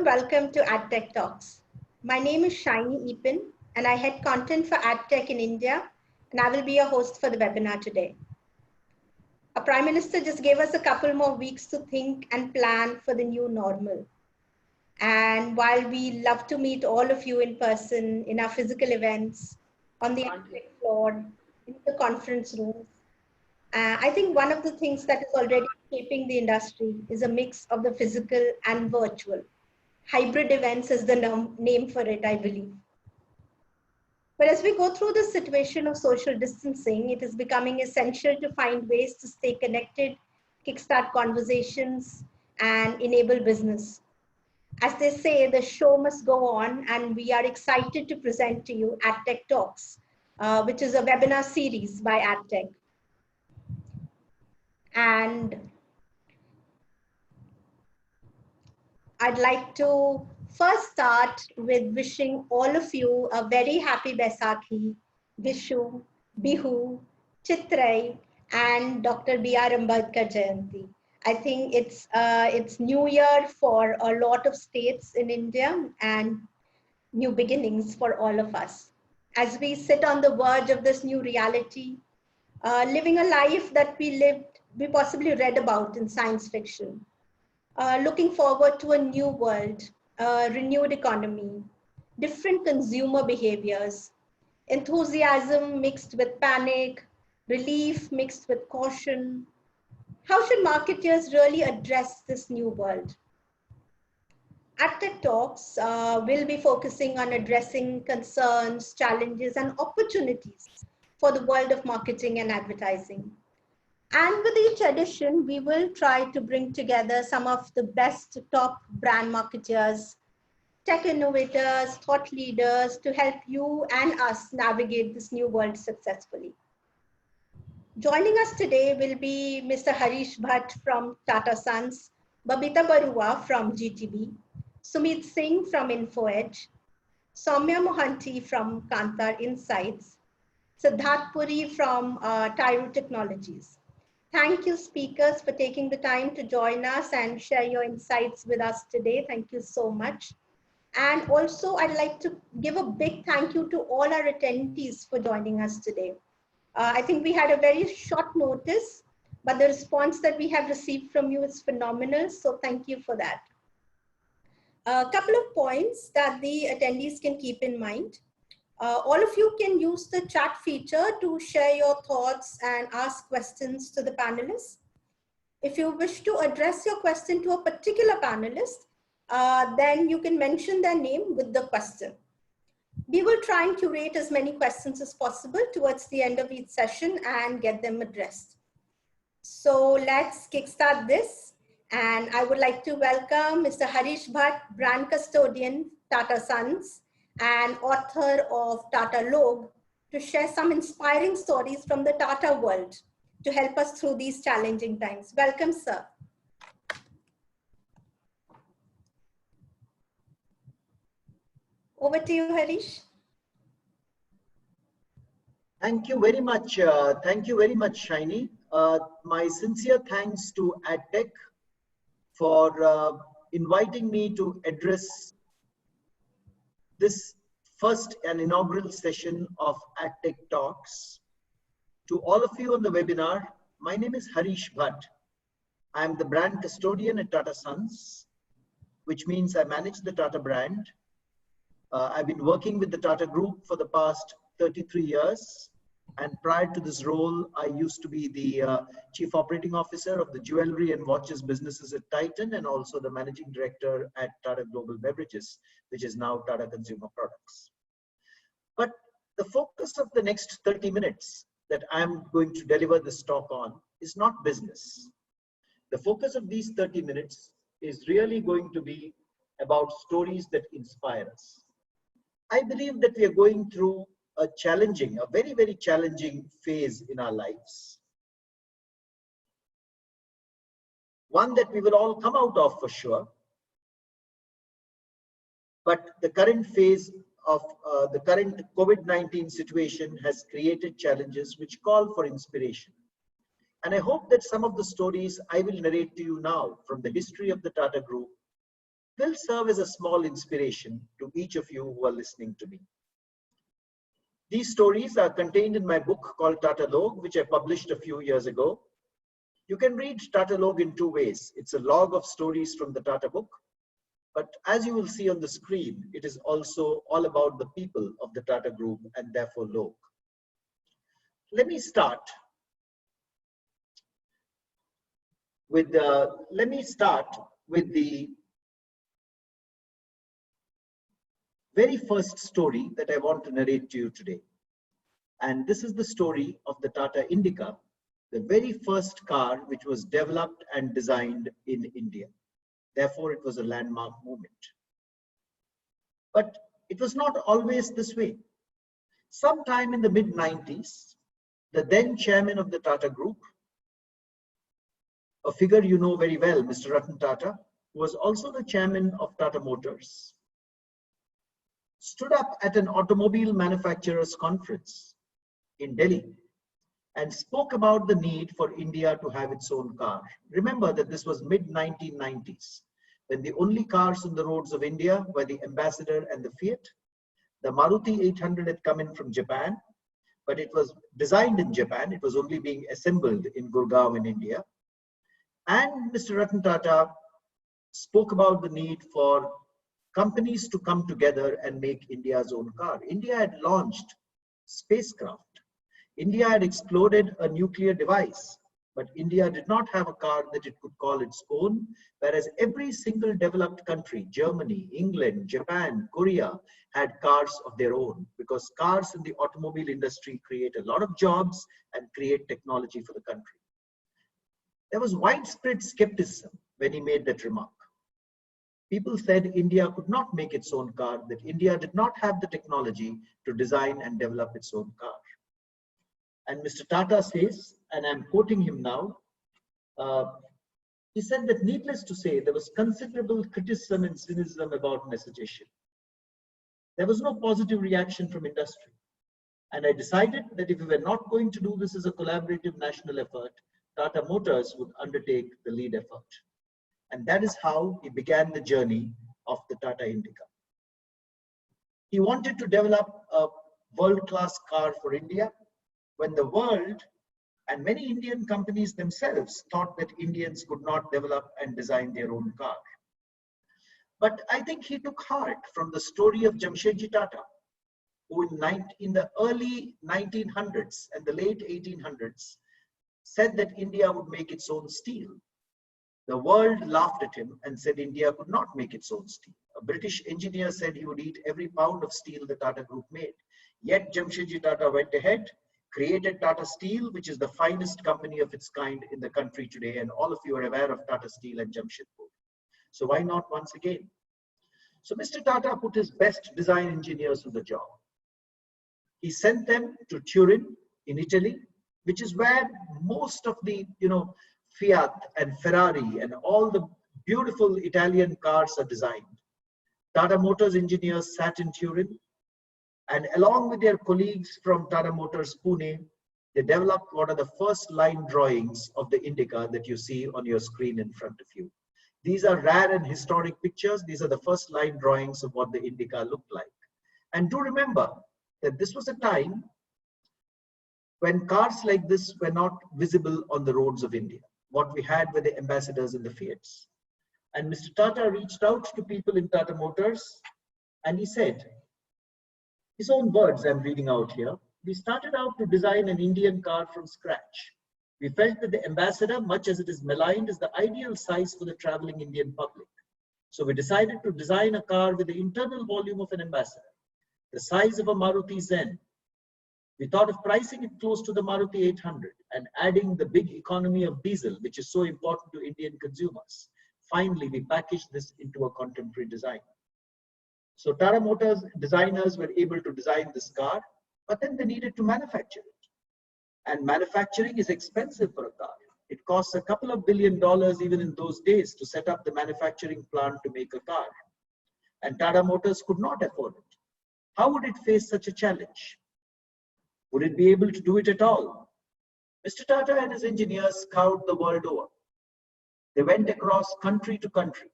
warm welcome to AdTech Talks. My name is Shiny Epin, and I head content for AdTech in India, and I will be your host for the webinar today. Our Prime Minister just gave us a couple more weeks to think and plan for the new normal. And while we love to meet all of you in person, in our physical events, on the AdTech floor, in the conference rooms, I think one of the things that is already shaping the industry is a mix of the physical and virtual. Hybrid events is the name for it, I believe. But as we go through the situation of social distancing, it is becoming essential to find ways to stay connected, kickstart conversations, and enable business. As they say, the show must go on, and we are excited to present to you AdTech Talks, which is a webinar series by AdTech. And I'd like to first start with wishing all of you a very happy Baisakhi, Vishu, Bihu, Chitrai, and Dr. B.R. Ambedkar Jayanti. I think it's New Year for a lot of states in India and new beginnings for all of us. As we sit on the verge of this new reality, living a life that we possibly read about in science fiction, looking forward to a new world, renewed economy, different consumer behaviors, enthusiasm mixed with panic, relief mixed with caution. How should marketers really address this new world? AdTech Talks will be focusing on addressing concerns, challenges, and opportunities for the world of marketing and advertising. And with each edition, we will try to bring together some of the best top brand marketers, tech innovators, thought leaders to help you and us navigate this new world successfully. Joining us today will be Mr. Harish Bhat from Tata Sons, Babita Baruah from GTB, Sumeet Singh from InfoEdge, Soumya Mohanty from Kantar Insights, Siddharth Puri from Tyroo Technologies. Thank you, speakers, for taking the time to join us and share your insights with us today. Thank you so much. And also, I'd like to give a big thank you to all our attendees for joining us today. I think we had a very short notice, but the response that we have received from you is phenomenal. So thank you for that. A couple of points that the attendees can keep in mind. All of you can use the chat feature to share your thoughts and ask questions to the panelists. If you wish to address your question to a particular panelist, then you can mention their name with the question. We will try and curate as many questions as possible towards the end of each session and get them addressed. So let's kickstart this. And I would like to welcome Mr. Harish Bhat, brand custodian, Tata Sons, and author of Tata Log, to share some inspiring stories from the Tata world to help us through these challenging times. Welcome, sir. Over to you, Harish. Thank you very much. Thank you very much, Shiny. My sincere thanks to AdTech for inviting me to address this first and inaugural session of AdTech Talks. To all of you on the webinar, my name is Harish Bhat. I am the brand custodian at Tata Sons, which means I manage the Tata brand. I've been working with the Tata Group for the past 33 years. And prior to this role, I used to be the Chief Operating Officer of the jewelry and watches businesses at Titan, and also the Managing Director at Tata Global Beverages, which is now Tata Consumer Products. But the focus of the next 30 minutes that I'm going to deliver this talk on is not business. The focus of these 30 minutes is really going to be about stories that inspire us. I believe that we are going through a very, very challenging phase in our lives. One that we will all come out of for sure. But the current phase of the current COVID-19 situation has created challenges which call for inspiration. And I hope that some of the stories I will narrate to you now from the history of the Tata Group will serve as a small inspiration to each of you who are listening to me. These stories are contained in my book called Tata Log, which I published a few years ago. You can read Tata Log in two ways. It's a log of stories from the Tata book, but as you will see on the screen, it is also all about the people of the Tata Group and therefore Log. Let me start with the very first story that I want to narrate to you today. And this is the story of the Tata Indica, the very first car which was developed and designed in India. Therefore, it was a landmark moment. But it was not always this way. Sometime in the mid-90s, the then chairman of the Tata Group, a figure you know very well, Mr. Ratan Tata, who was also the chairman of Tata Motors, stood up at an automobile manufacturers conference in Delhi and spoke about the need for India to have its own car. Remember that this was mid-1990s, when the only cars on the roads of India were the Ambassador and the Fiat. The Maruti 800 had come in from Japan, but it was designed in Japan. It was only being assembled in Gurgaon in India. And Mr. Ratan Tata spoke about the need for companies to come together and make India's own car. India had launched spacecraft. India had exploded a nuclear device, but India did not have a car that it could call its own, whereas every single developed country, Germany, England, Japan, Korea, had cars of their own, because cars in the automobile industry create a lot of jobs and create technology for the country. There was widespread skepticism when he made that remark. People said India could not make its own car, that India did not have the technology to design and develop its own car. And Mr. Tata says, and I'm quoting him now, he said that needless to say, there was considerable criticism and cynicism about messaging. There was no positive reaction from industry. And I decided that if we were not going to do this as a collaborative national effort, Tata Motors would undertake the lead effort. And that is how he began the journey of the Tata Indica. He wanted to develop a world-class car for India when the world and many Indian companies themselves thought that Indians could not develop and design their own car. But I think he took heart from the story of Jamshedji Tata, who in the early 1900s and the late 1800s said that India would make its own steel. The world laughed at him and said India could not make its own steel. A British engineer said he would eat every pound of steel the Tata Group made. Yet Jamshedji Tata went ahead, created Tata Steel, which is the finest company of its kind in the country today. And all of you are aware of Tata Steel and Jamshedpur. So why not once again? So Mr. Tata put his best design engineers to the job. He sent them to Turin in Italy, which is where most of the, Fiat and Ferrari and all the beautiful Italian cars are designed. Tata Motors engineers sat in Turin, and along with their colleagues from Tata Motors Pune, they developed what are the first line drawings of the Indica that you see on your screen in front of you. These are rare and historic pictures. These are the first line drawings of what the Indica looked like. And do remember that this was a time when cars like this were not visible on the roads of India. What we had were the Ambassadors and the Fiats. And Mr. Tata reached out to people in Tata Motors and he said, his own words I'm reading out here, we started out to design an Indian car from scratch. We felt that the Ambassador, much as it is maligned, is the ideal size for the traveling Indian public. So we decided to design a car with the internal volume of an Ambassador, the size of a Maruti Zen. We thought of pricing it close to the Maruti 800 and adding the big economy of diesel, which is so important to Indian consumers. Finally, we packaged this into a contemporary design. So Tata Motors designers were able to design this car, but then they needed to manufacture it. And manufacturing is expensive for a car. It costs a couple of $2 billion even in those days to set up the manufacturing plant to make a car. And Tata Motors could not afford it. How would it face such a challenge? Would it be able to do it at all? Mr. Tata and his engineers scoured the world over. They went across country to country.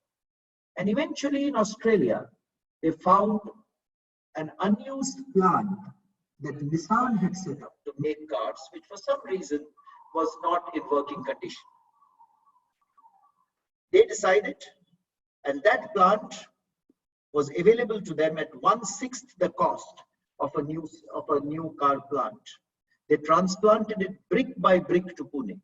And eventually in Australia, they found an unused plant that Nissan had set up to make cars, which for some reason was not in working condition. They decided, and that plant was available to them at 1/6 the cost of a new car plant. They transplanted it brick by brick to Pune,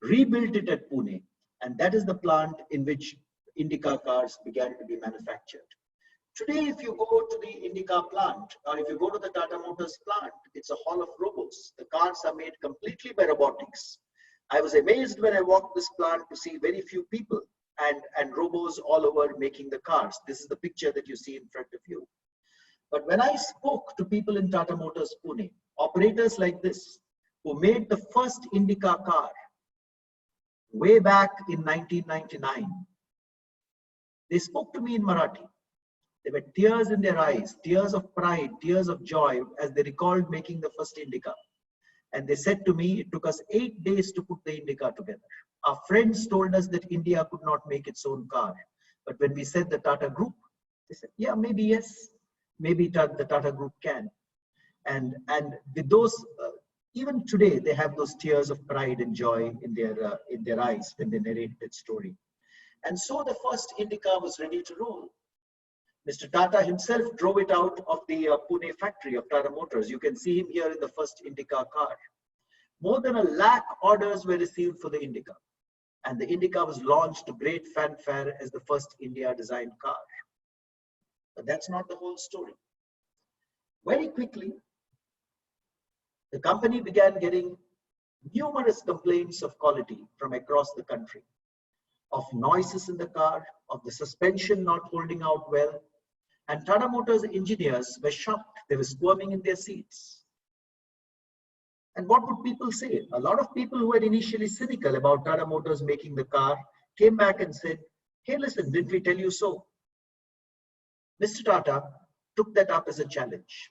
rebuilt it at Pune, and that is the plant in which Indica cars began to be manufactured. Today, if you go to the Indica plant, or if you go to the Tata Motors plant, it's a hall of robots. The cars are made completely by robotics. I was amazed when I walked this plant to see very few people and robots all over making the cars. This is the picture that you see in front of you. But when I spoke to people in Tata Motors Pune, operators like this, who made the first Indica car way back in 1999, they spoke to me in Marathi. There were tears in their eyes, tears of pride, tears of joy as they recalled making the first Indica. And they said to me, it took us 8 days to put the Indica together. Our friends told us that India could not make its own car. But when we said the Tata Group, they said, yeah, maybe yes, maybe the Tata Group can. And with those, even today, they have those tears of pride and joy in their eyes when they narrate that story. And so the first Indica was ready to roll. Mr. Tata himself drove it out of the Pune factory of Tata Motors. You can see him here in the first Indica car. More than 1 lakh orders were received for the Indica. And the Indica was launched to great fanfare as the first India-designed car. But that's not the whole story. Very quickly, the company began getting numerous complaints of quality from across the country, of noises in the car, of the suspension not holding out well. And Tata Motors engineers were shocked. They were squirming in their seats. And what would people say? A lot of people who were initially cynical about Tata Motors making the car came back and said, hey, listen, didn't we tell you so? Mr. Tata took that up as a challenge.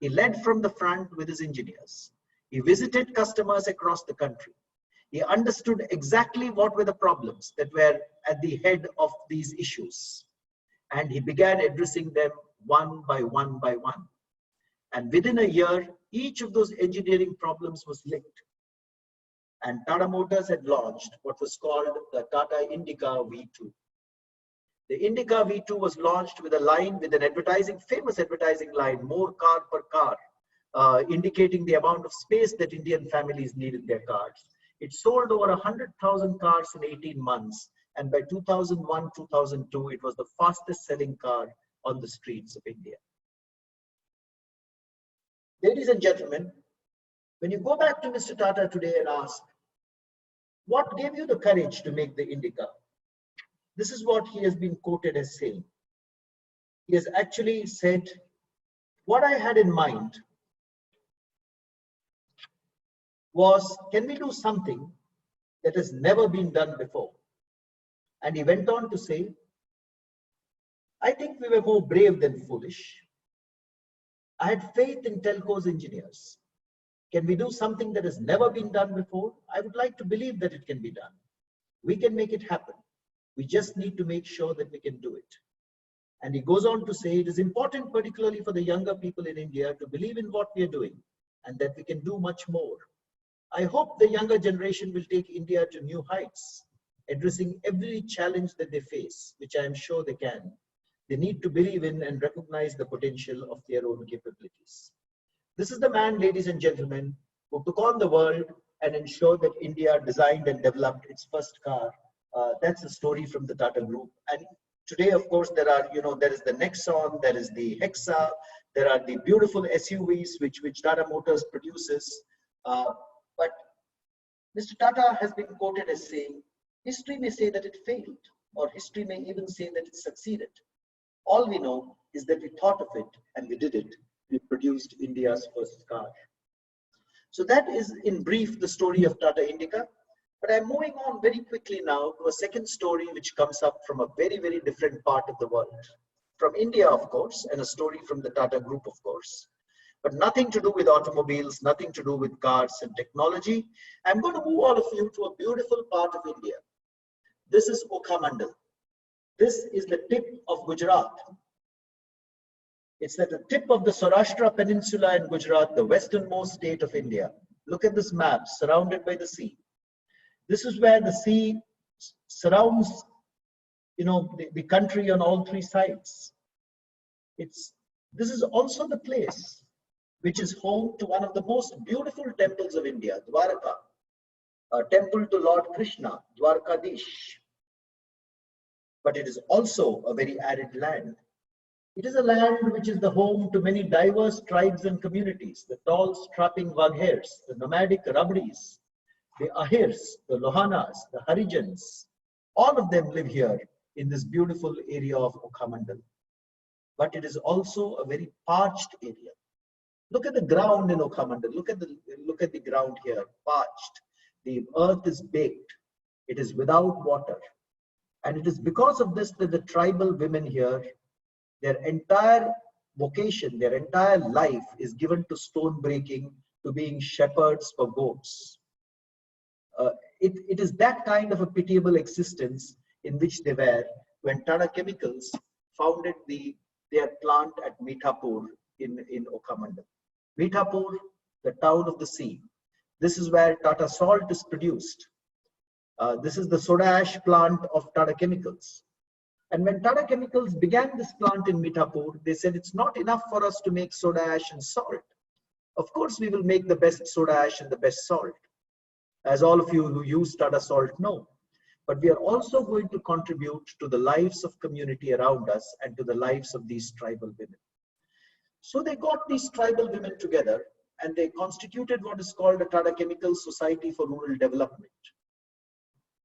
He led from the front with his engineers. He visited customers across the country. He understood exactly what were the problems that were at the head of these issues. And he began addressing them one by one by one. And within a year, each of those engineering problems was licked. And Tata Motors had launched what was called the Tata Indica V2. The Indica V2 was launched with a line, with an advertising, famous advertising line, more car per car, indicating the amount of space that Indian families need in their cars. It sold over 100,000 cars in 18 months. And by 2001, 2002, it was the fastest selling car on the streets of India. Ladies and gentlemen, when you go back to Mr. Tata today and ask, what gave you the courage to make the Indica? This is what he has been quoted as saying. He has actually said, what I had in mind was, can we do something that has never been done before? And he went on to say, I think we were more brave than foolish. I had faith in telco's engineers. Can we do something that has never been done before? I would like to believe that it can be done. We can make it happen. We just need to make sure that we can do it. And he goes on to say, it is important, particularly for the younger people in India, to believe in what we are doing and that we can do much more. I hope the younger generation will take India to new heights, addressing every challenge that they face, which I am sure they can. They need to believe in and recognize the potential of their own capabilities. This is the man, ladies and gentlemen, who took on the world and ensured that India designed and developed its first car. That's a story from the Tata Group. And today, of course, there is the Nexon, there is the Hexa, there are the beautiful SUVs which Tata Motors produces. But Mr. Tata has been quoted as saying, history may say that it failed, or history may even say that it succeeded. All we know is that we thought of it and we did it. We produced India's first car. So that is in brief the story of Tata Indica. But I'm moving on very quickly now to a second story which comes up from a very, very different part of the world. From India, of course, and a story from the Tata Group, of course. But nothing to do with automobiles, nothing to do with cars and technology. I'm going to move all of you to a beautiful part of India. This is Okhamandal. This is the tip of Gujarat. It's at the tip of the Saurashtra Peninsula in Gujarat, the westernmost state of India. Look at this map, surrounded by the sea. This is where the sea surrounds, the country on all three sides. This is also the place which is home to one of the most beautiful temples of India, Dwarka, a temple to Lord Krishna, Dwarkadish. But it is also a very arid land. It is a land which is the home to many diverse tribes and communities, the tall strapping Wagheres, the nomadic Rabdis, the Ahirs, the Lohanas, the Harijans. All of them live here in this beautiful area of Okhamandal. But it is also a very parched area. Look at the ground in Okhamandal. Look at the ground here, parched. The earth is baked. It is without water. And it is because of this that the tribal women here, their entire vocation, their entire life is given to stone breaking, to being shepherds for goats. It is that kind of a pitiable existence in which they were when Tata Chemicals founded their plant at Mithapur in Okhamandal. Mithapur, the town of the sea. This is where Tata Salt is produced. This is the soda ash plant of Tata Chemicals. And when Tata Chemicals began this plant in Mithapur, they said it's not enough for us to make soda ash and salt. Of course, we will make the best soda ash and the best salt, as all of you who use Tata Salt know. But we are also going to contribute to the lives of community around us and to the lives of these tribal women. So they got these tribal women together and they constituted what is called a Tata Chemicals Society for Rural Development.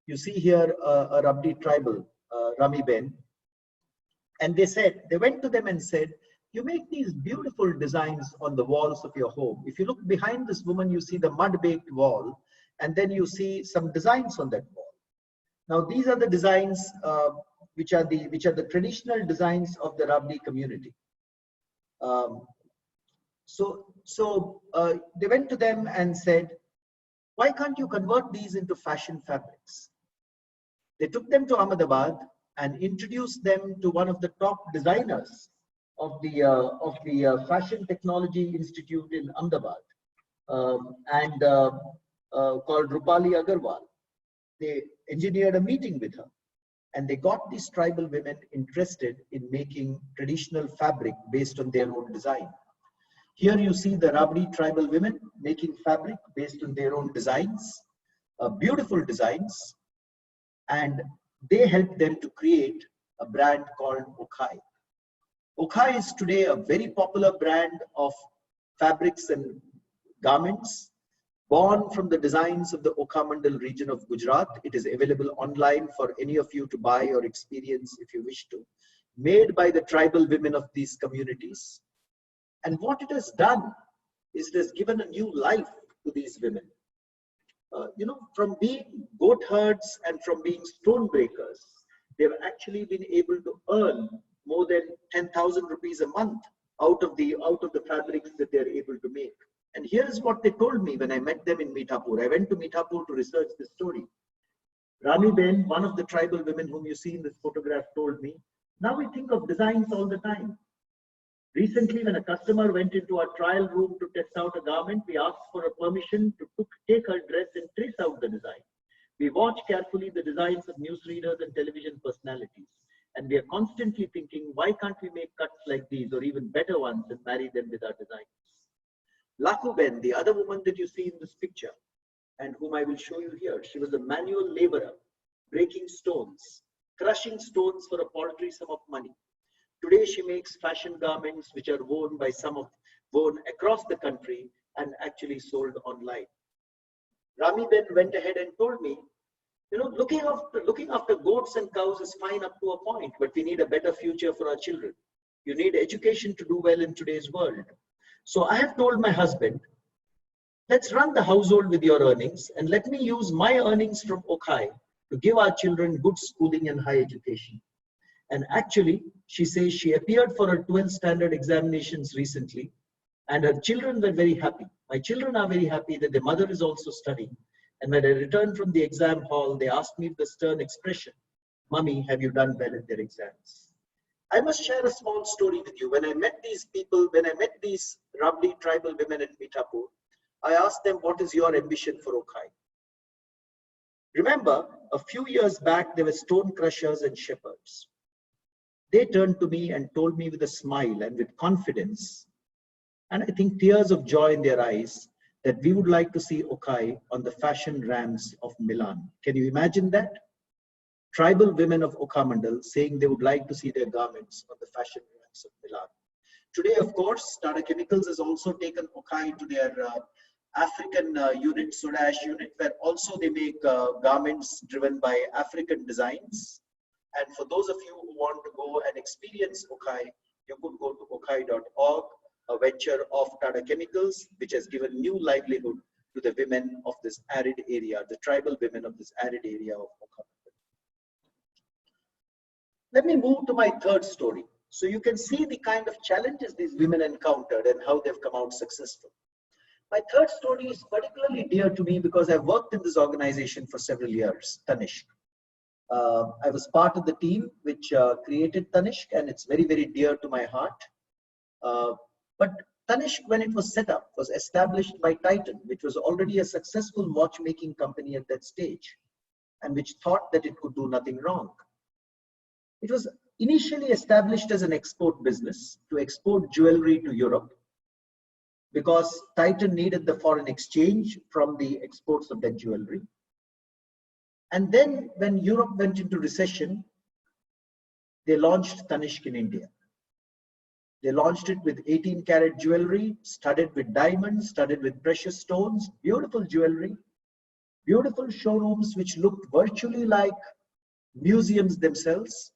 You see here a Rabdi tribal, Rami Ben, and they went to them and said, you make these beautiful designs on the walls of your home. If you look behind this woman, you see the mud-baked wall, and then you see some designs on that wall. Now, these are the designs which are the traditional designs of the Rabdi community. So they went to them and said, why can't you convert these into fashion fabrics? They took them to Ahmedabad and introduced them to one of the top designers of the Fashion Technology Institute in Ahmedabad, called Rupali Agarwal. They engineered a meeting with her, and they got these tribal women interested in making traditional fabric based on their own design. Here you see the Rabdi tribal women making fabric based on their own designs, beautiful designs, and they helped them to create a brand called Okhai. Okhai is today a very popular brand of fabrics and garments born from the designs of the Okhamandal region of Gujarat. It is available online for any of you to buy or experience if you wish to, made by the tribal women of these communities. And what it has done is it has given a new life to these women. From being goat herds and from being stone breakers, they've actually been able to earn more than 10,000 rupees a month out of the fabrics that they're able to make. And here is what they told me when I met them in Mithapur. I went to Mithapur to research this story. Rami Ben, one of the tribal women whom you see in this photograph, told me, now we think of designs all the time. Recently, when a customer went into our trial room to test out a garment, we asked for a permission to take her dress and trace out the design. We watch carefully the designs of newsreaders and television personalities. And we are constantly thinking, why can't we make cuts like these or even better ones and marry them with our designs? Lakuben, the other woman that you see in this picture, and whom I will show you here, she was a manual laborer, breaking stones, crushing stones for a paltry sum of money. Today, she makes fashion garments which are worn across the country and actually sold online. Rami Ben went ahead and told me, looking after goats and cows is fine up to a point, but we need a better future for our children. You need education to do well in today's world. So I have told my husband, let's run the household with your earnings and let me use my earnings from Okhai to give our children good schooling and high education. And actually, she says she appeared for her 12th standard examinations recently, and her children were very happy. My children are very happy that their mother is also studying. And when I returned from the exam hall, they asked me the stern expression, Mummy, have you done well in their exams? I must share a small story with you. When I met these people, when I met these Rabdi tribal women in Mithapur, I asked them, what is your ambition for Okai? Remember, a few years back, there were stone crushers and shepherds. They turned to me and told me with a smile and with confidence, and I think tears of joy in their eyes, that we would like to see Okai on the fashion ramps of Milan. Can you imagine that? Tribal women of Okkamandal saying they would like to see their garments on the fashion ramps of Milan. Today, of course, Tata Chemicals has also taken Okai to their African unit, soda ash unit, where also they make garments driven by African designs. And for those of you who want to go and experience Okai, you could go to okai.org, a venture of Tata Chemicals, which has given new livelihood to the women of this arid area, the tribal women of this arid area of Okkamandal. Let me move to my third story. So you can see the kind of challenges these women encountered and how they've come out successful. My third story is particularly dear to me because I've worked in this organization for several years, Tanishq. I was part of the team which created Tanishq, and it's very, very dear to my heart. But Tanishq, when it was set up, was established by Titan, which was already a successful watchmaking company at that stage, and which thought that it could do nothing wrong. It was initially established as an export business to export jewelry to Europe, because Titan needed the foreign exchange from the exports of that jewelry. And then when Europe went into recession, they launched Tanishq in India. They launched it with 18-karat jewelry, studded with diamonds, studded with precious stones, beautiful jewelry, beautiful showrooms which looked virtually like museums themselves.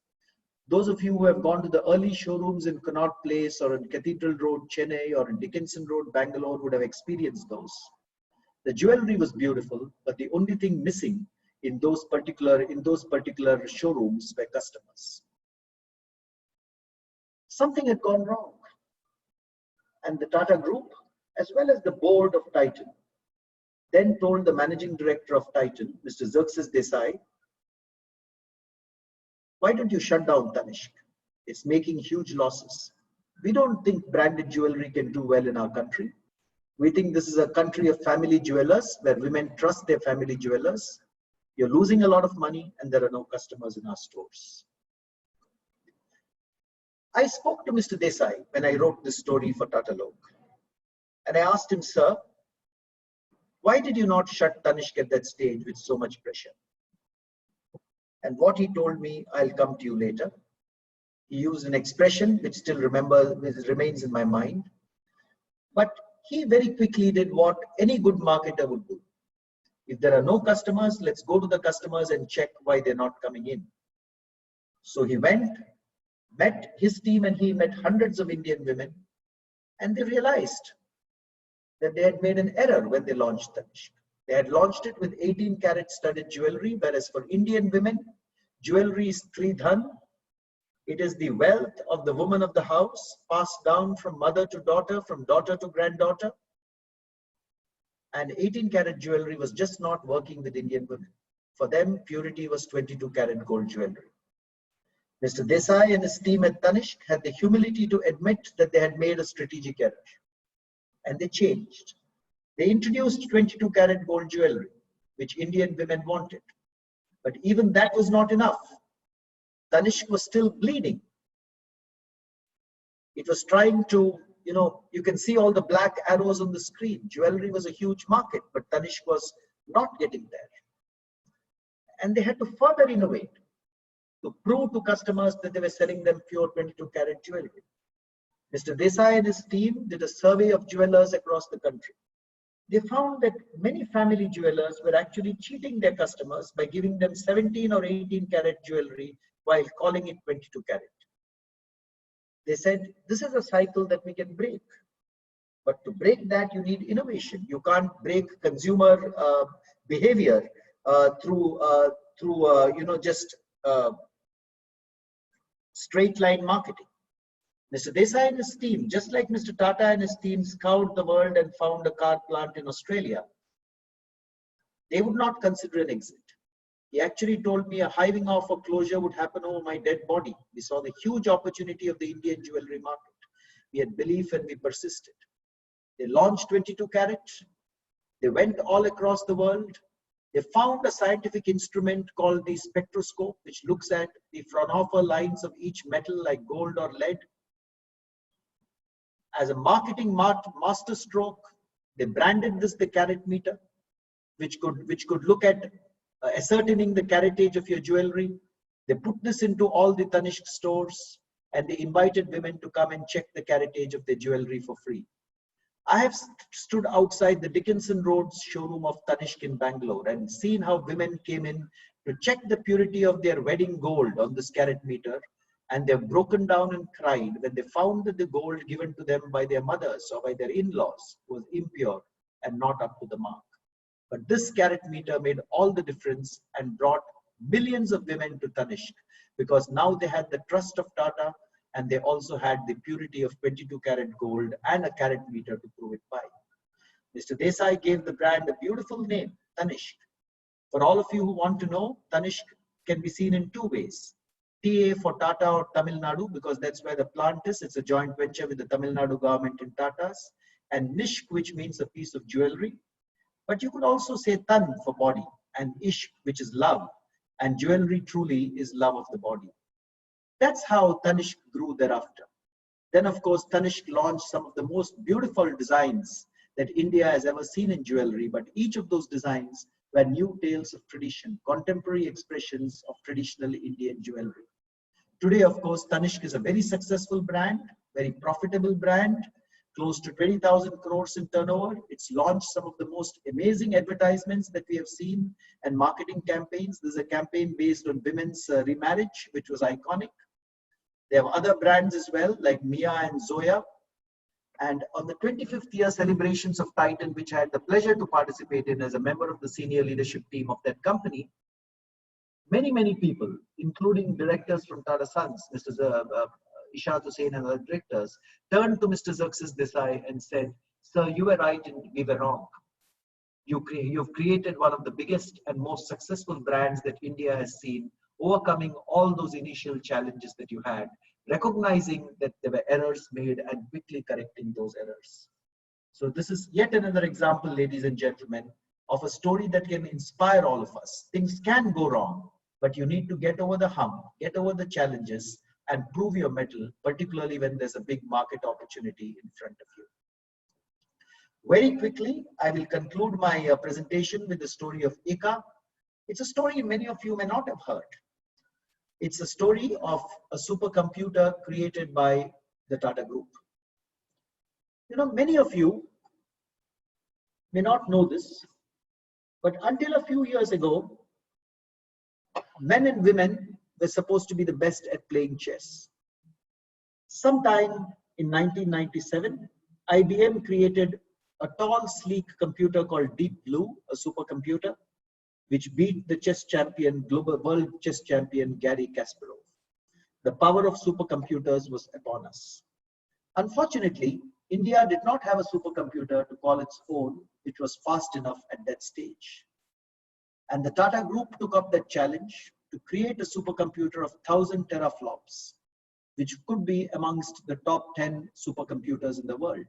Those of you who have gone to the early showrooms in Connaught Place or in Cathedral Road, Chennai, or in Dickenson Road, Bangalore, would have experienced those. The jewelry was beautiful, but the only thing missing in those particular showrooms were customers. Something had gone wrong. And the Tata Group, as well as the board of Titan, then told the managing director of Titan, Mr. Xerxes Desai, why don't you shut down Tanishq? It's making huge losses. We don't think branded jewelry can do well in our country. We think this is a country of family jewelers where women trust their family jewelers. You're losing a lot of money and there are no customers in our stores. I spoke to Mr. Desai when I wrote this story for Tata Lok. And I asked him, sir, why did you not shut Tanishq at that stage with so much pressure? And what he told me, I'll come to you later. He used an expression which still remains in my mind. But he very quickly did what any good marketer would do. If there are no customers, let's go to the customers and check why they're not coming in. So he went, met his team, and he met hundreds of Indian women, and they realized that they had made an error when they launched Tanishq. They had launched it with 18-karat studded jewelry, whereas for Indian women, jewelry is Tridhan. It is the wealth of the woman of the house, passed down from mother to daughter, from daughter to granddaughter. And 18-karat jewelry was just not working with Indian women. For them, purity was 22-karat gold jewelry. Mr. Desai and his team at Tanishq had the humility to admit that they had made a strategic error. And they changed. They introduced 22-karat gold jewelry, which Indian women wanted. But even that was not enough. Tanishq was still bleeding. It was trying to, you can see all the black arrows on the screen. Jewelry was a huge market, but Tanishq was not getting there. And they had to further innovate to prove to customers that they were selling them pure 22-karat jewelry. Mr. Desai and his team did a survey of jewelers across the country. They found that many family jewelers were actually cheating their customers by giving them 17 or 18-karat jewelry while calling it 22-karat. They said, this is a cycle that we can break. But to break that, you need innovation. You can't break consumer behavior through just straight line marketing. Mr. Desai and his team, just like Mr. Tata and his team scoured the world and found a car plant in Australia, they would not consider an exit. He actually told me a hiving off or closure would happen over my dead body. We saw the huge opportunity of the Indian jewelry market. We had belief and we persisted. They launched 22 carat. They went all across the world. They found a scientific instrument called the spectroscope, which looks at the Fraunhofer lines of each metal like gold or lead. As a marketing master stroke, they branded this the carat meter, which could look at ascertaining the caratage of your jewelry. They put this into all the Tanishq stores and they invited women to come and check the caratage of their jewelry for free. I have stood outside the Dickenson Road's showroom of Tanishq in Bangalore and seen how women came in to check the purity of their wedding gold on this carat meter, and they've broken down and cried when they found that the gold given to them by their mothers or by their in-laws was impure and not up to the mark. But this carat meter made all the difference and brought millions of women to Tanishq, because now they had the trust of Tata and they also had the purity of 22 carat gold and a carat meter to prove it by. Mr. Desai gave the brand a beautiful name, Tanishq. For all of you who want to know, Tanishq can be seen in two ways. TA for Tata or Tamil Nadu, because that's where the plant is. It's a joint venture with the Tamil Nadu government and Tata's. And Nishq, which means a piece of jewelry. But you could also say Tan for body and Ishq, which is love. And jewelry truly is love of the body. That's how Tanishq grew thereafter. Then, of course, Tanishq launched some of the most beautiful designs that India has ever seen in jewelry. But each of those designs were new tales of tradition, contemporary expressions of traditional Indian jewelry. Today, of course, Tanishq is a very successful brand, very profitable brand, close to 20,000 crores in turnover. It's launched some of the most amazing advertisements that we have seen and marketing campaigns. There's a campaign based on women's remarriage, which was iconic. They have other brands as well, like Mia and Zoya. And on the 25th year celebrations of Titan, which I had the pleasure to participate in as a member of the senior leadership team of that company, many people, including directors from Tata Sons, Mr. Ishad Hussain and other directors, turned to Mr. Xerxes Desai and said, "Sir, you were right and we were wrong. You've created one of the biggest and most successful brands that India has seen, overcoming all those initial challenges that you had, recognizing that there were errors made and quickly correcting those errors." So this is yet another example, ladies and gentlemen, of a story that can inspire all of us. Things can go wrong, but you need to get over the hump, get over the challenges, and prove your mettle, particularly when there's a big market opportunity in front of you. Very quickly, I will conclude my presentation with the story of Eka. It's a story many of you may not have heard. It's a story of a supercomputer created by the Tata Group. You know, many of you may not know this, but until a few years ago, men and women were supposed to be the best at playing chess. Sometime in 1997, IBM created a tall, sleek computer called Deep Blue, a supercomputer, which beat the chess champion, global world chess champion, Garry Kasparov. The power of supercomputers was upon us. Unfortunately, India did not have a supercomputer to call its own, which was fast enough at that stage. And the Tata Group took up that challenge to create a supercomputer of 1,000 teraflops, which could be amongst the top 10 supercomputers in the world.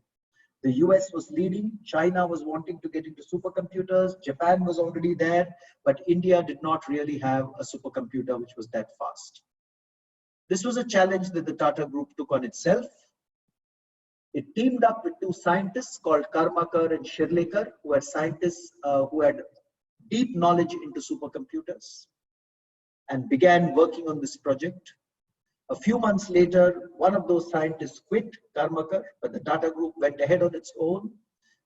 The US was leading, China was wanting to get into supercomputers, Japan was already there, but India did not really have a supercomputer which was that fast. This was a challenge that the Tata Group took on itself. It teamed up with two scientists called Karmakar and Shirlekar, who were scientists who had deep knowledge into supercomputers, and began working on this project. A few months later, one of those scientists quit, Karmakar, but the Tata Group went ahead on its own.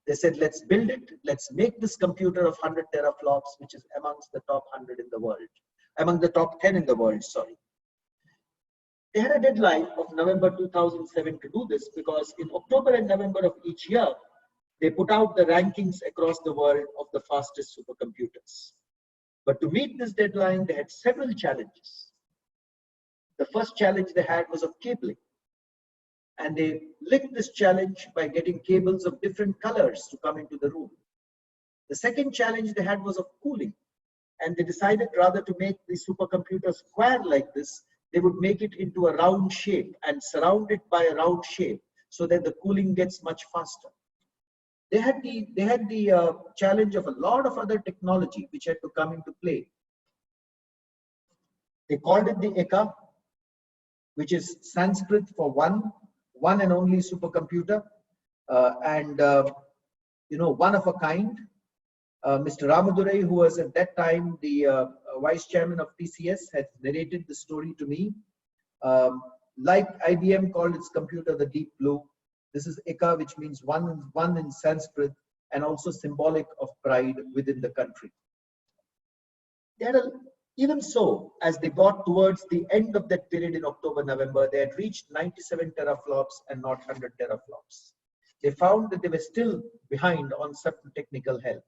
They said, let's build it. Let's make this computer of 100 teraflops, which is amongst the top 100 in the world, among the top 10 in the world, sorry. They had a deadline of November 2007 to do this, because in October and November of each year, they put out the rankings across the world of the fastest supercomputers. But to meet this deadline, they had several challenges. The first challenge they had was of cabling. And they licked this challenge by getting cables of different colors to come into the room. The second challenge they had was of cooling. And they decided rather to make the supercomputer square like this, they would make it into a round shape and surround it by a round shape so that the cooling gets much faster. They had the challenge of a lot of other technology which had to come into play. They called it the Eka, which is Sanskrit for one and only supercomputer, and one of a kind. Mr. Ramadurai, who was at that time the vice chairman of TCS, had narrated the story to me. Like IBM called its computer the Deep Blue, this is Eka, which means one in Sanskrit, and also symbolic of pride within the country. Even so, as they got towards the end of that period in October, November, they had reached 97 teraflops and not 100 teraflops. They found that they were still behind on certain technical help.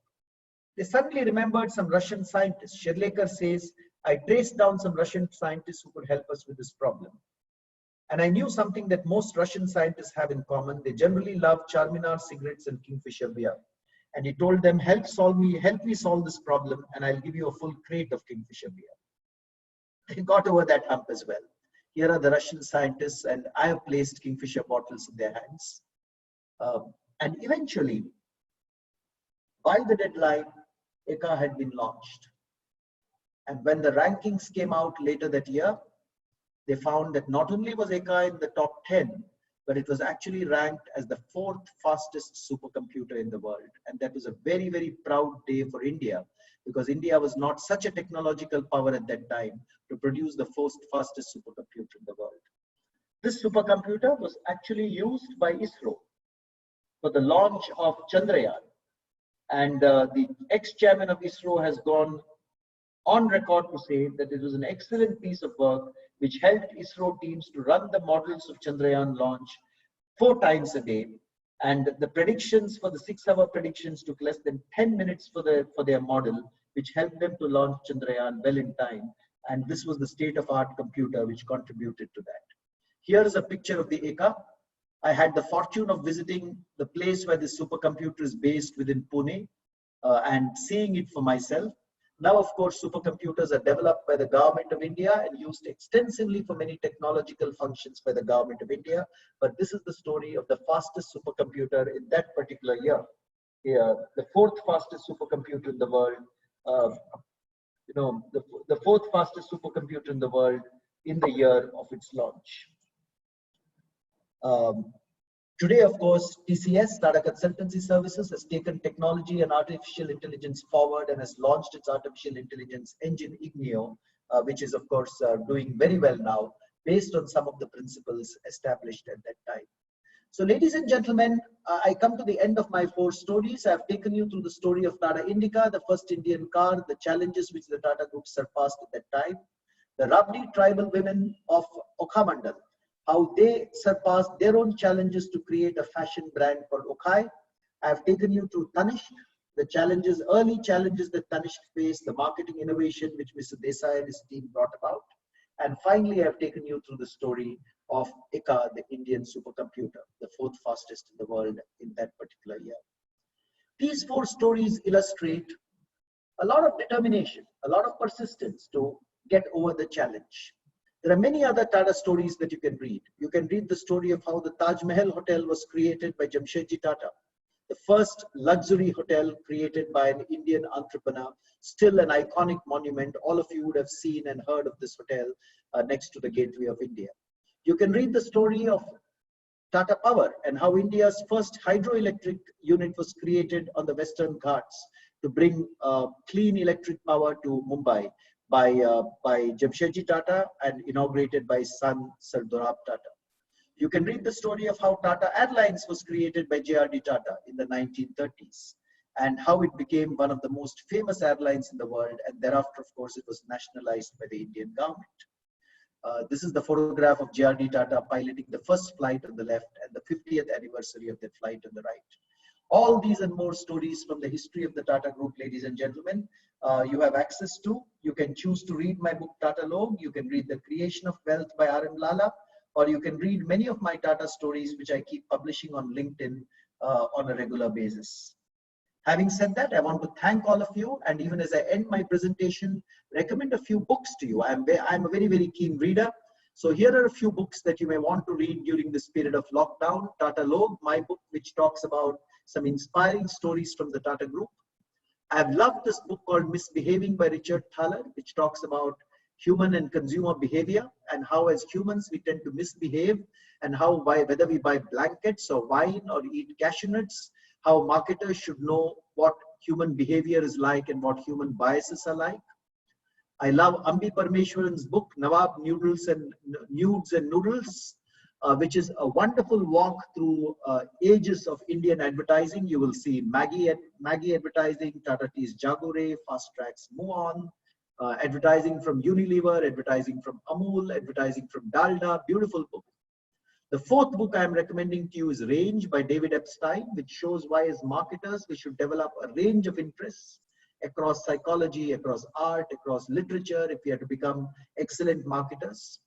They suddenly remembered some Russian scientists. Sherlaker says, I traced down some Russian scientists who could help us with this problem. And I knew something that most Russian scientists have in common. They generally love Charminar cigarettes and Kingfisher beer. And he told them, help me solve this problem, and I'll give you a full crate of Kingfisher beer. They got over that hump as well. Here are the Russian scientists, and I have placed Kingfisher bottles in their hands. And eventually, by the deadline, Eka had been launched. And when the rankings came out later that year, they found that not only was Eka in the top 10, but it was actually ranked as the 4th fastest supercomputer in the world. And that was a very, very proud day for India, because India was not such a technological power at that time to produce the 4th fastest supercomputer in the world. This supercomputer was actually used by ISRO for the launch of Chandrayaan. And the ex-chairman of ISRO has gone on record to say that it was an excellent piece of work which helped ISRO teams to run the models of Chandrayaan launch 4 times a day. And the predictions for the 6-hour predictions took less than 10 minutes for their model, which helped them to launch Chandrayaan well in time. And this was the state-of-art computer which contributed to that. Here is a picture of the Eka. I had the fortune of visiting the place where this supercomputer is based within Pune and seeing it for myself. Now, of course, supercomputers are developed by the government of India and used extensively for many technological functions by the government of India. But this is the story of the fastest supercomputer in that particular year. The 4th fastest supercomputer in the world. The 4th fastest supercomputer in the world in the year of its launch. Today, of course, TCS, Tata Consultancy Services, has taken technology and artificial intelligence forward and has launched its artificial intelligence engine, Ignio, which is, of course, doing very well now, based on some of the principles established at that time. So, ladies and gentlemen, I come to the end of my 4 stories. I've taken you through the story of Tata Indica, the first Indian car, the challenges which the Tata Group surpassed at that time, the Rabdi tribal women of Okhamandal, how they surpassed their own challenges to create a fashion brand called Okhai. I've taken you to Tanishq, the early challenges that Tanishq faced, the marketing innovation which Mr. Desai and his team brought about. And finally, I've taken you through the story of Eka, the Indian supercomputer, the 4th fastest in the world in that particular year. These 4 stories illustrate a lot of determination, a lot of persistence to get over the challenge. There are many other Tata stories that you can read. You can read the story of how the Taj Mahal Hotel was created by Jamshedji Tata, the first luxury hotel created by an Indian entrepreneur, still an iconic monument. All of you would have seen and heard of this hotel next to the Gateway of India. You can read the story of Tata Power and how India's first hydroelectric unit was created on the Western Ghats to bring clean electric power to Mumbai by Jamshedji Tata and inaugurated by son Sir Dorab Tata. You can read the story of how Tata Airlines was created by J.R.D. Tata in the 1930s and how it became one of the most famous airlines in the world, and thereafter, of course, it was nationalized by the Indian government. This is the photograph of J.R.D. Tata piloting the first flight on the left and the 50th anniversary of that flight on the right. All these and more stories from the history of the Tata Group, ladies and gentlemen, you have access to. You can choose to read my book, Tata Log. You can read The Creation of Wealth by R.M. Lala, or you can read many of my Tata stories, which I keep publishing on LinkedIn on a regular basis. Having said that, I want to thank all of you, and even as I end my presentation, recommend a few books to you. I'm a very, very keen reader. So here are a few books that you may want to read during this period of lockdown. Tata Log, my book, which talks about some inspiring stories from the Tata Group. I've loved this book called Misbehaving by Richard Thaler, which talks about human and consumer behavior and how as humans we tend to misbehave, and how whether we buy blankets or wine or eat cashew nuts, how marketers should know what human behavior is like and what human biases are like. I love Ambi Parmeshwaran's book, Nawab Nudes and Noodles, which is a wonderful walk through ages of Indian advertising. You will see Maggie advertising, Tata Tea's Jagore, Fast Track's Muon, advertising from Unilever, advertising from Amul, advertising from Dalda. Beautiful book. The fourth book I am recommending to you is Range by David Epstein, which shows why as marketers we should develop a range of interests across psychology, across art, across literature, if we are to become excellent marketers.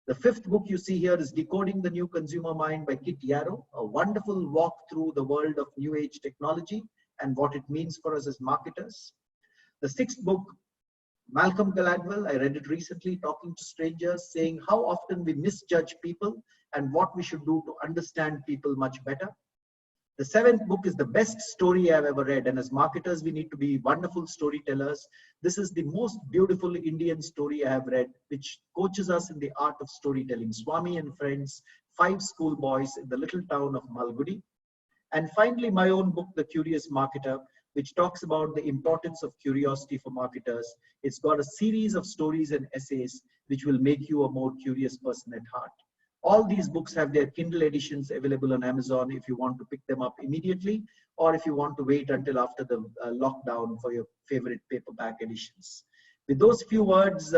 The fifth book you see here is Decoding the New Consumer Mind by Kit Yarrow, a wonderful walk through the world of new age technology and what it means for us as marketers. The sixth book, Malcolm Gladwell, I read it recently, Talking to Strangers, saying how often we misjudge people and what we should do to understand people much better. The seventh book is the best story I've ever read, and as marketers we need to be wonderful storytellers. This is the most beautiful Indian story I have read, which coaches us in the art of storytelling. Swami and Friends, 5 schoolboys in the little town of Malgudi. And finally, my own book, The Curious Marketer, which talks about the importance of curiosity for marketers. It's got a series of stories and essays which will make you a more curious person at heart. All these books have their Kindle editions available on Amazon if you want to pick them up immediately, or if you want to wait until after the lockdown for your favorite paperback editions. With those few words,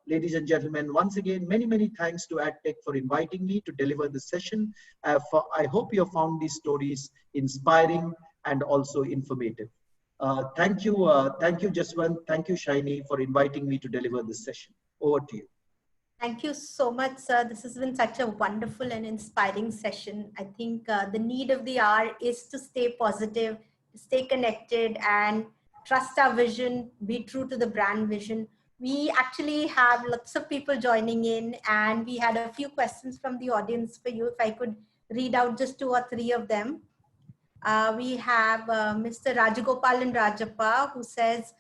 ladies and gentlemen, once again, many, many thanks to AdTech for inviting me to deliver this session. I hope you have found these stories inspiring and also informative. Thank you, Jaswant. Thank you, Shaini, for inviting me to deliver this session. Over to you. Thank you so much, sir. This has been such a wonderful and inspiring session. I think the need of the hour is to stay positive, stay connected, and trust our vision, be true to the brand vision. We actually have lots of people joining in, and we had a few questions from the audience for you. If I could read out just 2 or 3 of them. We have Mr. Rajagopalan Rajappa, who says,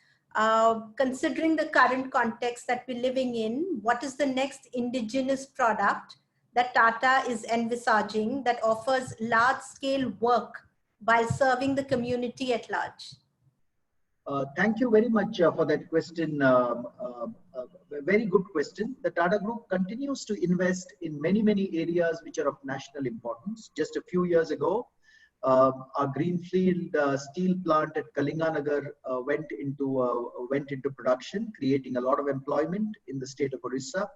considering the current context that we're living in, what is the next indigenous product that Tata is envisaging that offers large-scale work while serving the community at large? Thank you very much for that question. Very good question. The Tata Group continues to invest in many, many areas which are of national importance. Just a few years ago, our greenfield steel plant at Kalinganagar went into production, creating a lot of employment in the state of Orissa.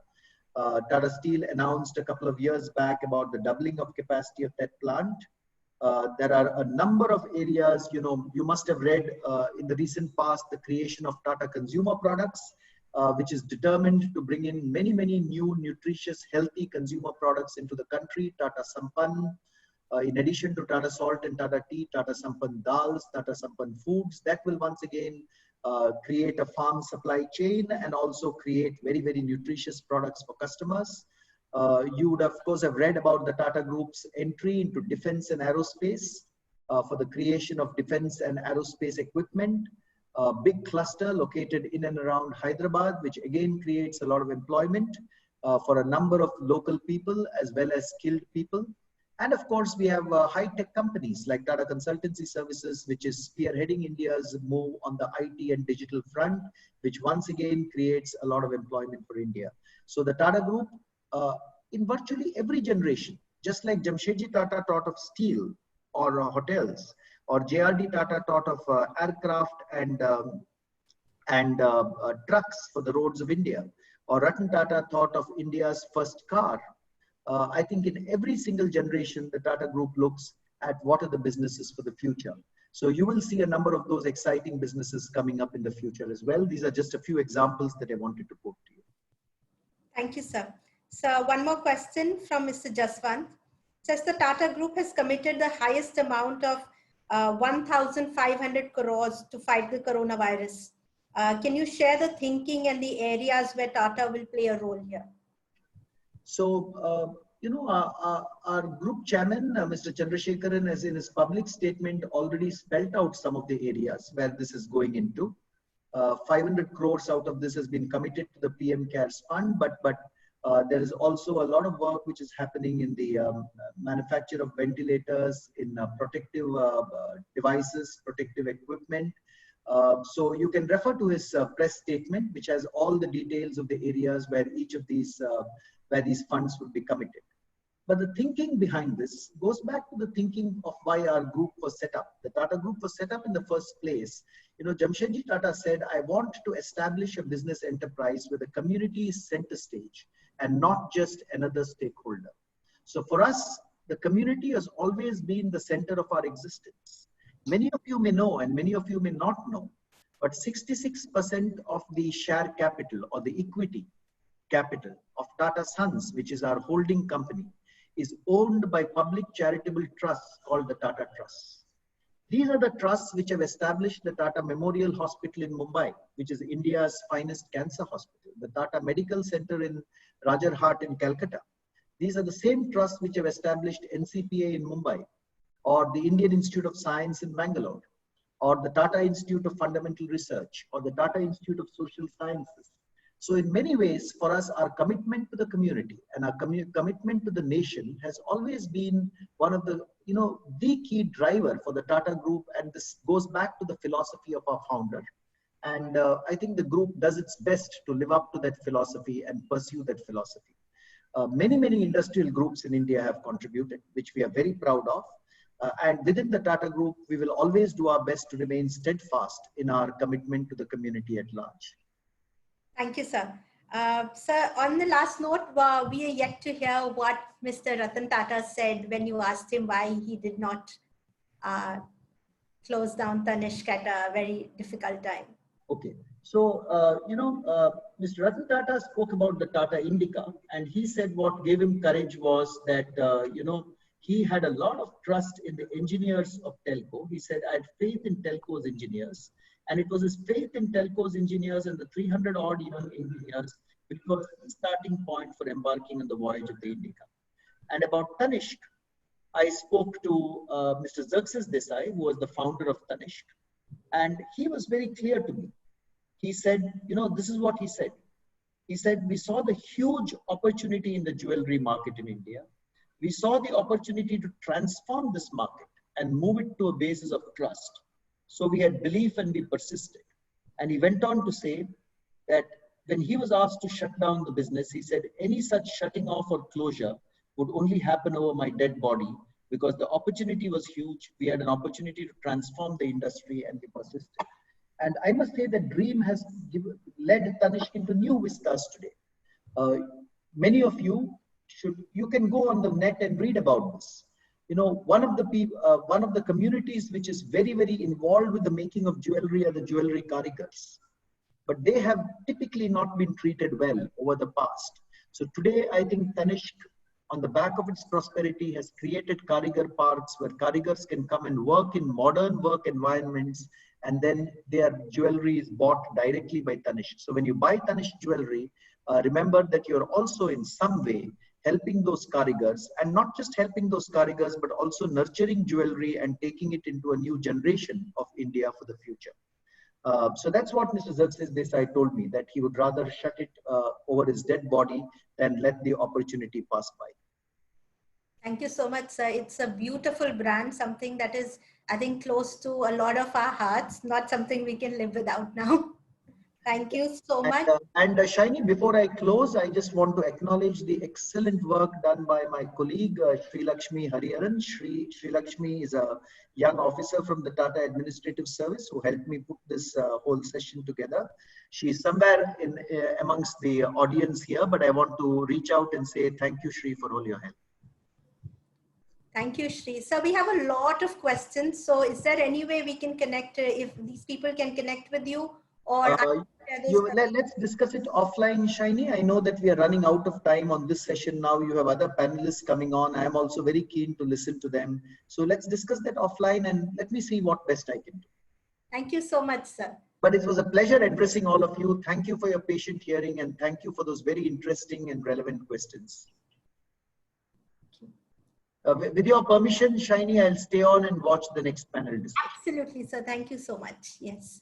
Tata Steel announced a couple of years back about the doubling of capacity of that plant. There are a number of areas, you must have read in the recent past the creation of Tata Consumer Products, which is determined to bring in many, many new nutritious, healthy consumer products into the country. Tata Sampann, in addition to Tata Salt and Tata Tea, Tata Sampann Dals, Tata Sampann Foods, that will once again create a farm supply chain and also create very, very nutritious products for customers. You would of course have read about the Tata Group's entry into defense and aerospace for the creation of defense and aerospace equipment. A big cluster located in and around Hyderabad, which again creates a lot of employment for a number of local people as well as skilled people. And of course, we have high-tech companies like Tata Consultancy Services, which is spearheading India's move on the IT and digital front, which once again creates a lot of employment for India. So the Tata Group, in virtually every generation, just like Jamshedji Tata thought of steel or hotels, or JRD Tata thought of aircraft and trucks for the roads of India, or Ratan Tata thought of India's first car. I think in every single generation, the Tata Group looks at what are the businesses for the future. So you will see a number of those exciting businesses coming up in the future as well. These are just a few examples that I wanted to put to you. Thank you, sir. So one more question from Mr. Jaswant. Says the Tata Group has committed the highest amount of 1,500 crores to fight the coronavirus. Can you share the thinking and the areas where Tata will play a role here? So, our group chairman, Mr. Chandrasekharan, has in his public statement already spelled out some of the areas where this is going into. 500 crores out of this has been committed to the PM CARES fund, but there is also a lot of work which is happening in the manufacture of ventilators, in protective devices, protective equipment. So you can refer to his press statement, which has all the details of the areas where each of these where these funds would be committed. But the thinking behind this goes back to the thinking of why our group was set up. The Tata Group was set up in the first place. Jamshedji Tata said, I want to establish a business enterprise where the community is center stage and not just another stakeholder. So for us, the community has always been the center of our existence. Many of you may know and many of you may not know, but 66% of the share capital or the equity capital of Tata Sons, which is our holding company, is owned by public charitable trusts called the Tata Trusts. These are the trusts which have established the Tata Memorial Hospital in Mumbai, which is India's finest cancer hospital, the Tata Medical Center in Rajarhat in Calcutta. These are the same trusts which have established NCPA in Mumbai, or the Indian Institute of Science in Bangalore, or the Tata Institute of Fundamental Research, or the Tata Institute of Social Sciences. So in many ways, for us, our commitment to the community and our commitment to the nation has always been one of the, the key driver for the Tata Group. And this goes back to the philosophy of our founder. And I think the group does its best to live up to that philosophy and pursue that philosophy. Many industrial groups in India have contributed, which we are very proud of. And within the Tata Group, we will always do our best to remain steadfast in our commitment to the community at large. Thank you, sir. Sir, on the last note, we are yet to hear what Mr. Ratan Tata said when you asked him why he did not close down Tanishq at a very difficult time. Okay. So, Mr. Ratan Tata spoke about the Tata Indica, and he said what gave him courage was that, he had a lot of trust in the engineers of telco. He said, I had faith in telco's engineers. And it was his faith in telco's engineers and the 300 odd young engineers which was the starting point for embarking on the voyage of the Indica. And about Tanishq, I spoke to Mr. Xerxes Desai, who was the founder of Tanishq. And he was very clear to me. He said, this is what he said. He said, we saw the huge opportunity in the jewelry market in India. We saw the opportunity to transform this market and move it to a basis of trust. So we had belief and we persisted. And he went on to say that when he was asked to shut down the business, he said, any such shutting off or closure would only happen over my dead body because the opportunity was huge. We had an opportunity to transform the industry and we persisted. And I must say that dream has led Tanishq into new vistas today. Many of you can go on the net and read about this. One of the communities which is very involved with the making of jewelry are the jewelry karigars, but they have typically not been treated well over the past. So today, I think Tanishq, on the back of its prosperity, has created karigar parks where karigars can come and work in modern work environments, and then their jewelry is bought directly by Tanishq. So when you buy Tanishq jewelry, remember that you're also in some way helping those karigars, and not just helping those karigars, but also nurturing jewelry and taking it into a new generation of India for the future. So that's what Mr. Xerxes Desai told me, that he would rather shut it over his dead body than let the opportunity pass by. Thank you so much, sir. It's a beautiful brand, something that is, I think, close to a lot of our hearts, not something we can live without now. Thank you so much. Shiny, before I close, I just want to acknowledge the excellent work done by my colleague, Sri Lakshmi Hariharan. Sri Lakshmi is a young officer from the Tata Administrative Service who helped me put this whole session together. She's somewhere amongst the audience here, but I want to reach out and say thank you, Sri, for all your help. Thank you, Shri. So we have a lot of questions. So is there any way we can connect, if these people can connect with you, or let's discuss it offline, Shiny. I know that we are running out of time on this session now. You have other panelists coming on. I am also very keen to listen to them. So let's discuss that offline and let me see what best I can do. Thank you so much, sir. But it was a pleasure addressing all of you. Thank you for your patient hearing and thank you for those very interesting and relevant questions. With your permission, Shiny, I'll stay on and watch the next panel discussion. Absolutely, sir. Thank you so much. Yes.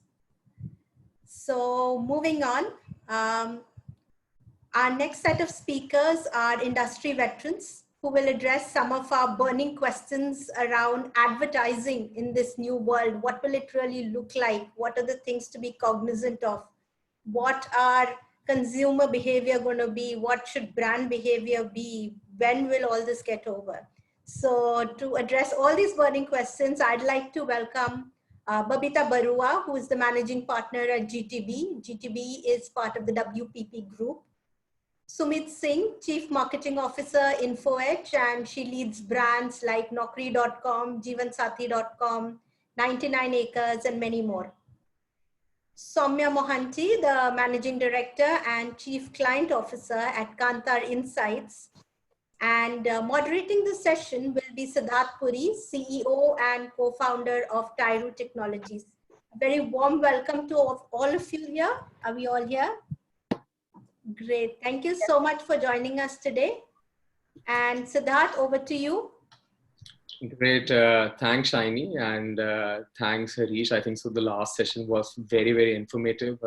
So moving on, our next set of speakers are industry veterans who will address some of our burning questions around advertising in this new world. What will it really look like? What are the things to be cognizant of? What are consumer behavior going to be? What should brand behavior be? When will all this get over? So to address all these burning questions, I'd like to welcome Babita Baruah, who is the managing partner at GTB. GTB is part of the WPP group. Sumeet Singh, Chief Marketing Officer, InfoEdge, and she leads brands like Naukri.com, Jeevansathi.com, 99 Acres, and many more. Soumya Mohanty, the Managing Director and Chief Client Officer at Kantar Insights. And moderating the session will be Siddharth Puri, CEO and co-founder of Tyroo Technologies. A very warm welcome to all of you here. Are we all here? Great. Thank you so much for joining us today. And Siddharth, over to you. Great. Thanks, Shiny, and thanks, Harish. I think so. The last session was very, very informative.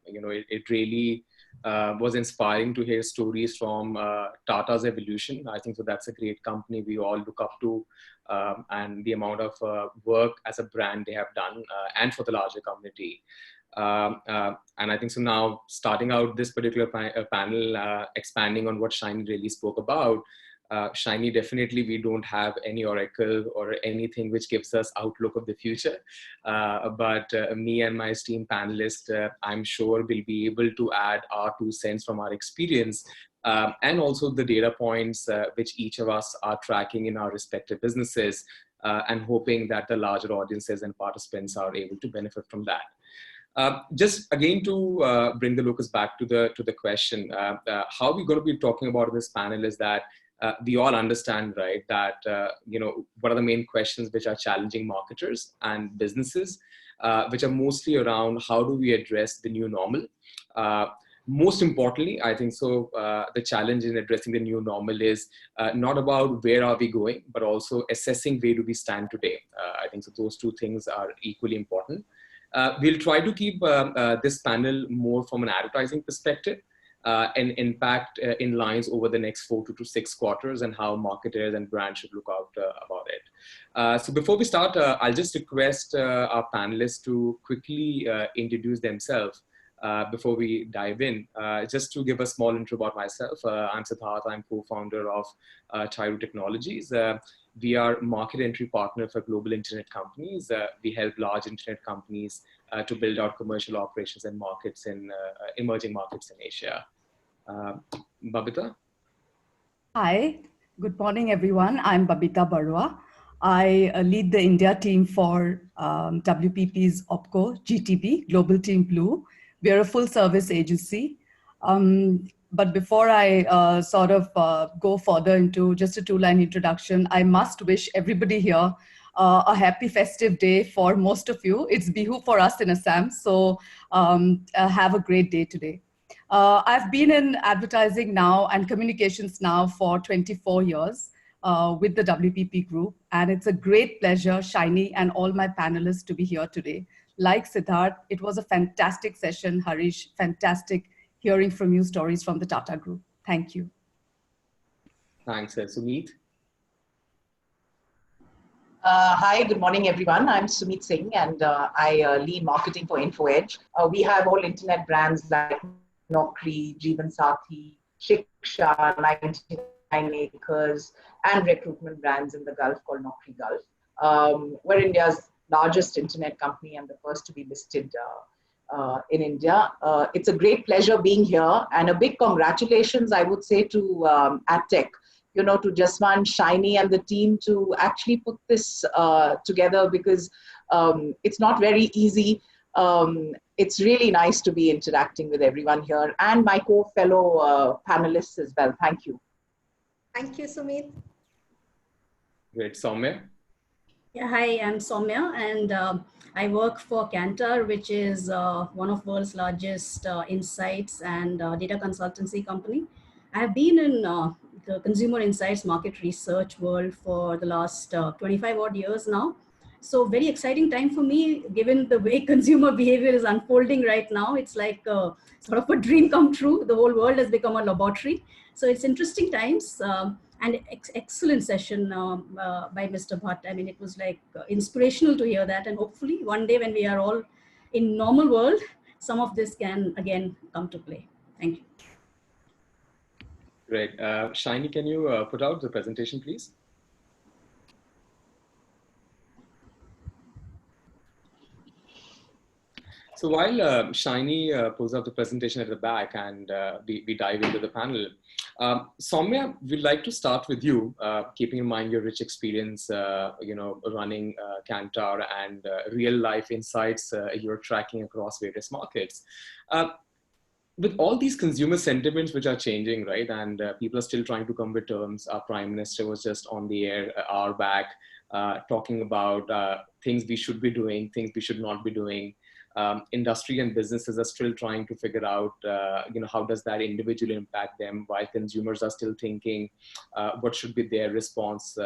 It really was inspiring to hear stories from Tata's evolution. I think so. That's a great company we all look up to, and the amount of work as a brand they have done, and for the larger community. And I think so now starting out this particular panel, expanding on what Shiny really spoke about, Shiny, definitely we don't have any oracle or anything which gives us outlook of the future. But me and my esteemed panelists, I'm sure will be able to add our 2 cents from our experience and also the data points which each of us are tracking in our respective businesses and hoping that the larger audiences and participants are able to benefit from that. Just again to bring the locus back to the question, how we're going to be talking about in this panel is that we all understand, right, that, what are the main questions which are challenging marketers and businesses, which are mostly around how do we address the new normal. Most importantly, I think so, the challenge in addressing the new normal is not about where are we going, but also assessing where do we stand today. I think so those 2 things are equally important. We'll try to keep this panel more from an advertising perspective and impact in lines over the next 4 to 6 quarters and how marketers and brands should look out about it. So before we start, I'll just request our panelists to quickly introduce themselves before we dive in. Just to give a small intro about myself, I'm Siddharth, I'm co-founder of Tyroo Technologies. We are market entry partner for global internet companies. We help large internet companies to build out commercial operations and markets in emerging markets in Asia. Babita? Hi, good morning, everyone. I'm Babita Baruah. I lead the India team for WPP's OPCO, GTB, Global Team Blue. We are a full service agency. But before I go further into just a 2-line introduction, I must wish everybody here a happy festive day for most of you. It's Bihu for us in Assam, so have a great day today. I've been in advertising now and communications now for 24 years with the WPP group, and it's a great pleasure, Shiny, and all my panelists to be here today. Like Siddharth, it was a fantastic session, Harish, fantastic hearing from you stories from the Tata Group. Thank you. Thanks, Sumeet. Hi, good morning, everyone. I'm Sumeet Singh, and I lead marketing for InfoEdge. We have all internet brands like Naukri, Jeevansathi, Shiksha, 99 Acres, and recruitment brands in the Gulf called Naukri Gulf. We're India's largest internet company and the first to be listed in India. It's a great pleasure being here, and a big congratulations, I would say, to AdTech, to Jaswan, Shiny, and the team to actually put this together, because it's not very easy. it's really nice to be interacting with everyone here and my fellow panelists as well. Thank you. Thank you, Sumeet. Great. Soumya? Yeah, hi, I'm Soumya, and I work for Kantar, which is one of world's largest insights and data consultancy company. I have been in the consumer insights market research world for the last 25 odd years now. So very exciting time for me, given the way consumer behavior is unfolding right now. It's like sort of a dream come true. The whole world has become a laboratory. So it's interesting times. And excellent session by Mr. Bhat. I mean, it was like inspirational to hear that. And hopefully one day when we are all in normal world, some of this can again come to play. Thank you. Great. Shiny, can you put out the presentation, please? So while Shiny pulls up the presentation at the back and we dive into the panel, Soumya, we'd like to start with you, keeping in mind your rich experience, running Kantar and real life insights you're tracking across various markets. With all these consumer sentiments which are changing, right, and people are still trying to come with terms. Our Prime Minister was just on the air an hour back talking about things we should be doing, things we should not be doing. Industry and businesses are still trying to figure out, how does that individually impact them, while consumers are still thinking what should be their response,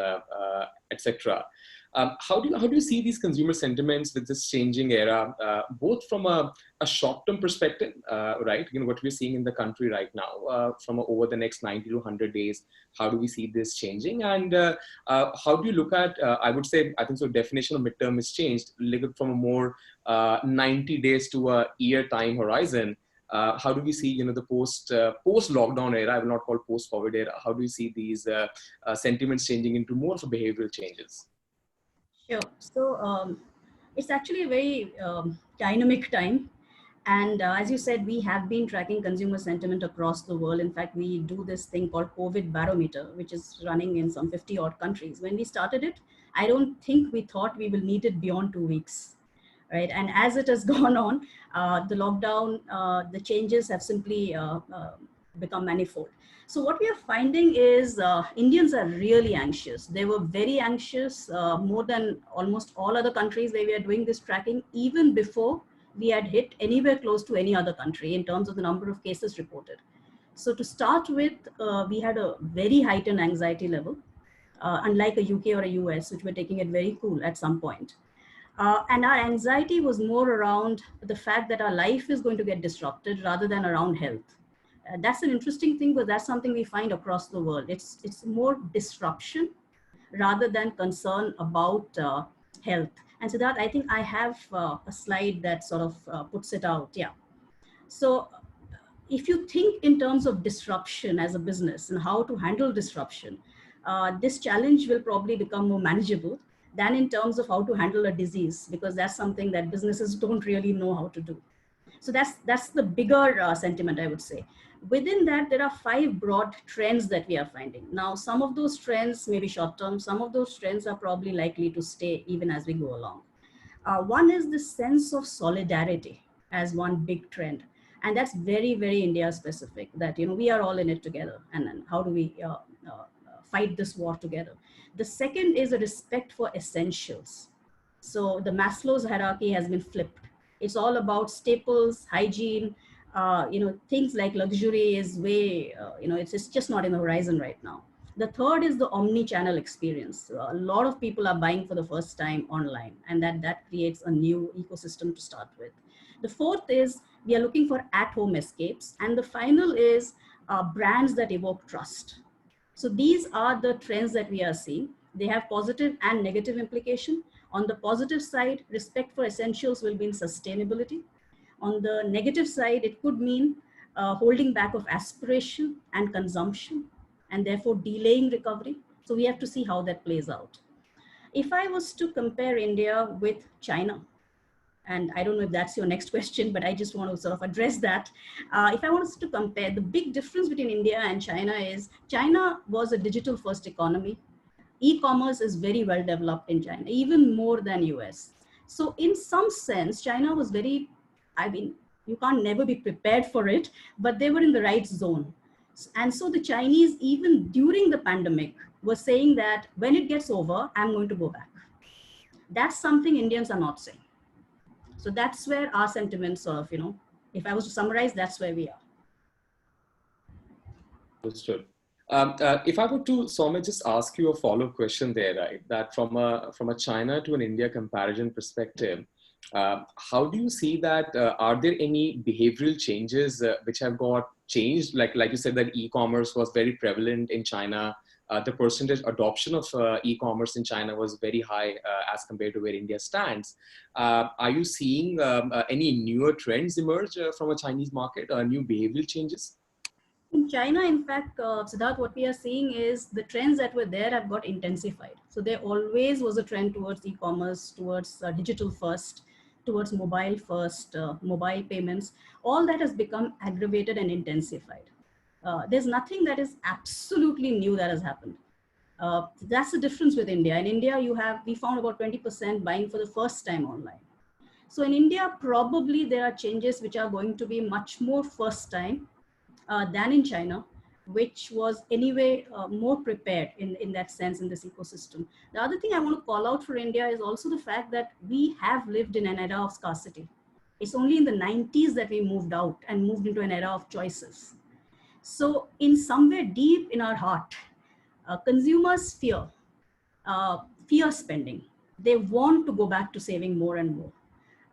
etc. How do you see these consumer sentiments with this changing era, both from a short-term perspective, right? What we're seeing in the country right now, from over the next 90 to 100 days, how do we see this changing? And how do you look at, I would say, I think so definition of midterm has changed, look from a more 90 days to a year time horizon. How do we see, the post lockdown era, I will not call post COVID era, how do you see these sentiments changing into more of a behavioral changes? Sure. So it's actually a very dynamic time. And as you said, we have been tracking consumer sentiment across the world. In fact, we do this thing called COVID barometer, which is running in some 50 odd countries. When we started it, I don't think we thought we will need it beyond 2 weeks, right? And as it has gone on, the lockdown, the changes have simply become manifold. So what we are finding is Indians are really anxious. They were very anxious, more than almost all other countries where we are doing this tracking, even before we had hit anywhere close to any other country in terms of the number of cases reported. So to start with, we had a very heightened anxiety level, unlike a UK or a US, which were taking it very cool at some point. And our anxiety was more around the fact that our life is going to get disrupted rather than around health. That's an interesting thing, but that's something we find across the world. It's more disruption rather than concern about health. And so that I think I have a slide that sort of puts it out. Yeah. So if you think in terms of disruption as a business and how to handle disruption, this challenge will probably become more manageable than in terms of how to handle a disease, because that's something that businesses don't really know how to do. So that's the bigger sentiment, I would say. Within that, there are 5 broad trends that we are finding. Now, some of those trends may be short-term. Some of those trends are probably likely to stay even as we go along. One is the sense of solidarity as one big trend. And that's very, very India specific, that, we are all in it together. And how do we fight this war together? The second is a respect for essentials. So the Maslow's hierarchy has been flipped. It's all about staples, hygiene, things like luxury is way, it's just not in the horizon right now. The third is the omni-channel experience. A lot of people are buying for the first time online, and that creates a new ecosystem to start with. The fourth is we are looking for at-home escapes. And the final is brands that evoke trust. So these are the trends that we are seeing. They have positive and negative implication. On the positive side, respect for essentials will mean sustainability. On the negative side, it could mean holding back of aspiration and consumption, and therefore delaying recovery. So we have to see how that plays out. If I was to compare India with China, and I don't know if that's your next question, but I just want to sort of address that. If I wanted to compare, the big difference between India and China is China was a digital first economy. E-commerce is very well developed in China, even more than US. So in some sense, China was very I mean, you can't never be prepared for it, but they were in the right zone. And so the Chinese, even during the pandemic, were saying that when it gets over, I'm going to go back. That's something Indians are not saying. So that's where our sentiments sort of, if I was to summarize, that's where we are. Understood. If I were to, Soumya, just ask you a follow-up question there, right? That from a China to an India comparison perspective, how do you see that? Are there any behavioral changes which have got changed? Like you said, that e-commerce was very prevalent in China. The percentage adoption of e-commerce in China was very high as compared to where India stands. Are you seeing any newer trends emerge from a Chinese market, new behavioral changes? In China, in fact, Siddharth, what we are seeing is the trends that were there have got intensified. So there always was a trend towards e-commerce, towards digital first, towards mobile first, mobile payments. All that has become aggravated and intensified. There's nothing that is absolutely new that has happened. That's the difference with India. In India, we found about 20% buying for the first time online. So in India, probably there are changes which are going to be much more first time than in China, which was anyway more prepared in that sense in this ecosystem. The other thing I want to call out for India is also the fact that we have lived in an era of scarcity. It's only in the 90s that we moved out and moved into an era of choices. So in somewhere deep in our heart, consumers fear spending. They want to go back to saving more and more.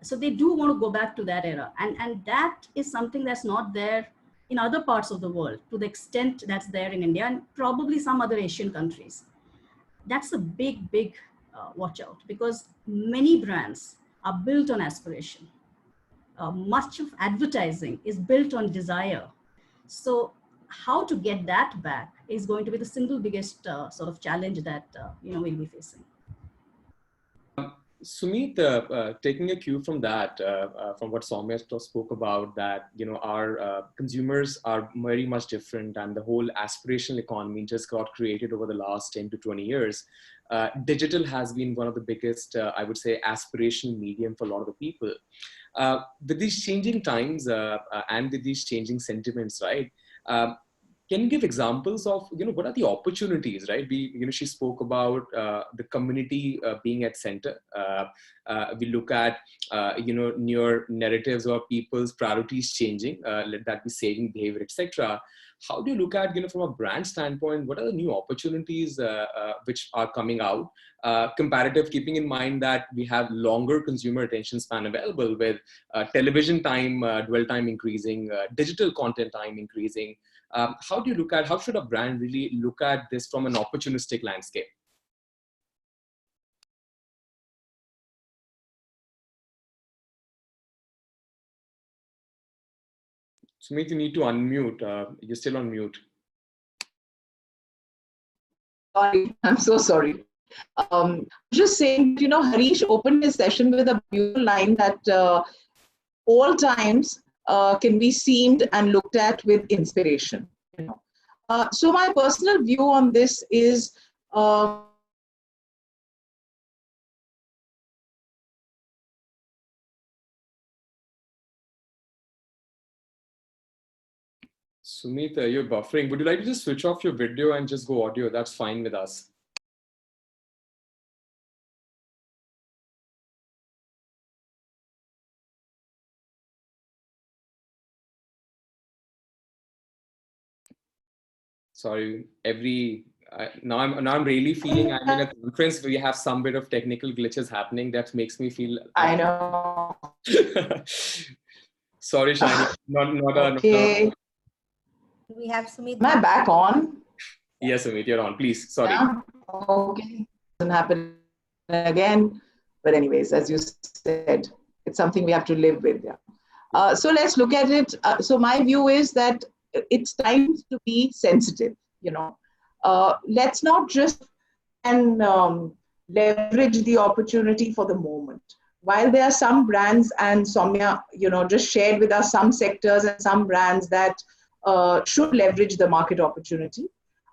So they do want to go back to that era. And that is something that's not there in other parts of the world to the extent that's there in India and probably some other Asian countries. That's a big watch out, because many brands are built on aspiration. Much of advertising is built on desire. So how to get that back is going to be the single biggest sort of challenge that we'll be facing. Sumeet, taking a cue from that, from what Soumya spoke about, that our consumers are very much different, and the whole aspirational economy just got created over the last 10 to 20 years. Digital has been one of the biggest, I would say, aspirational medium for a lot of the people. With these changing times and with these changing sentiments, right? Can you give examples of, what are the opportunities, right? She spoke about the community being at center. We look at, newer narratives or people's priorities changing, let that be saving behavior, etc. How do you look at, from a brand standpoint, what are the new opportunities which are coming out? Comparative, keeping in mind that we have longer consumer attention span available with television time, dwell time increasing, digital content time increasing. How should a brand really look at this from an opportunistic landscape? Sumeet, you need to unmute. You're still on mute. Sorry, I'm so sorry. Just saying, Harish opened his session with a beautiful line that all times can be seen and looked at with inspiration. So my personal view on this is Sumeet, you're buffering. Would you like to just switch off your video and just go audio? That's fine with us. Sorry, now I'm really feeling I'm in a conference where we have some bit of technical glitches happening. That makes me feel. I know. Sorry, Shiny. Not okay. We have Sumeet. Am I back on? Yes, Sumeet, you're on. Please, sorry. Yeah. Okay. Doesn't happen again. But anyways, as you said, it's something we have to live with. Yeah. So let's look at it. So my view is that it's time to be sensitive. Let's not just leverage the opportunity for the moment. While there are some brands, and Soumya, just shared with us some sectors and some brands that should leverage the market opportunity.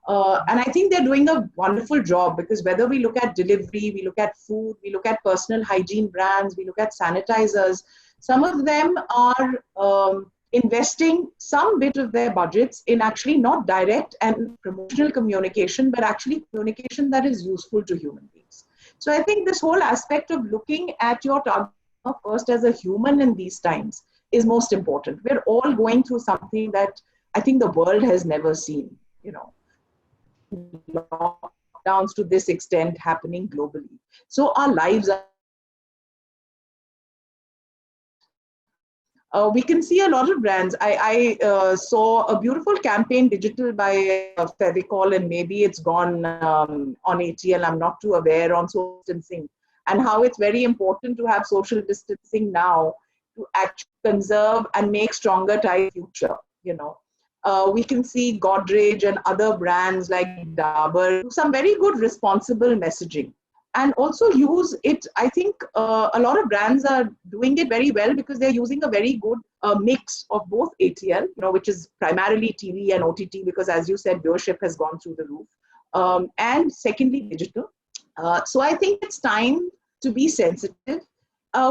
And I think they're doing a wonderful job, because whether we look at delivery, we look at food, we look at personal hygiene brands, we look at sanitizers, Some of them are investing some bit of their budgets in actually not direct and promotional communication, but actually communication that is useful to human beings. So I think this whole aspect of looking at your target first as a human in these times is most important. We're all going through something that I think the world has never seen, lockdowns to this extent happening globally. So our lives are we can see a lot of brands. I saw a beautiful campaign digital by Fevicol, and maybe it's gone on ATL. I'm not too aware on social distancing and how it's very important to have social distancing now to actually conserve and make stronger ties future. We can see Godrej and other brands like Dabur do some very good responsible messaging. And also use it. I think a lot of brands are doing it very well because they're using a very good mix of both ATL, which is primarily TV and OTT, because as you said, viewership has gone through the roof. And secondly, digital. So I think it's time to be sensitive.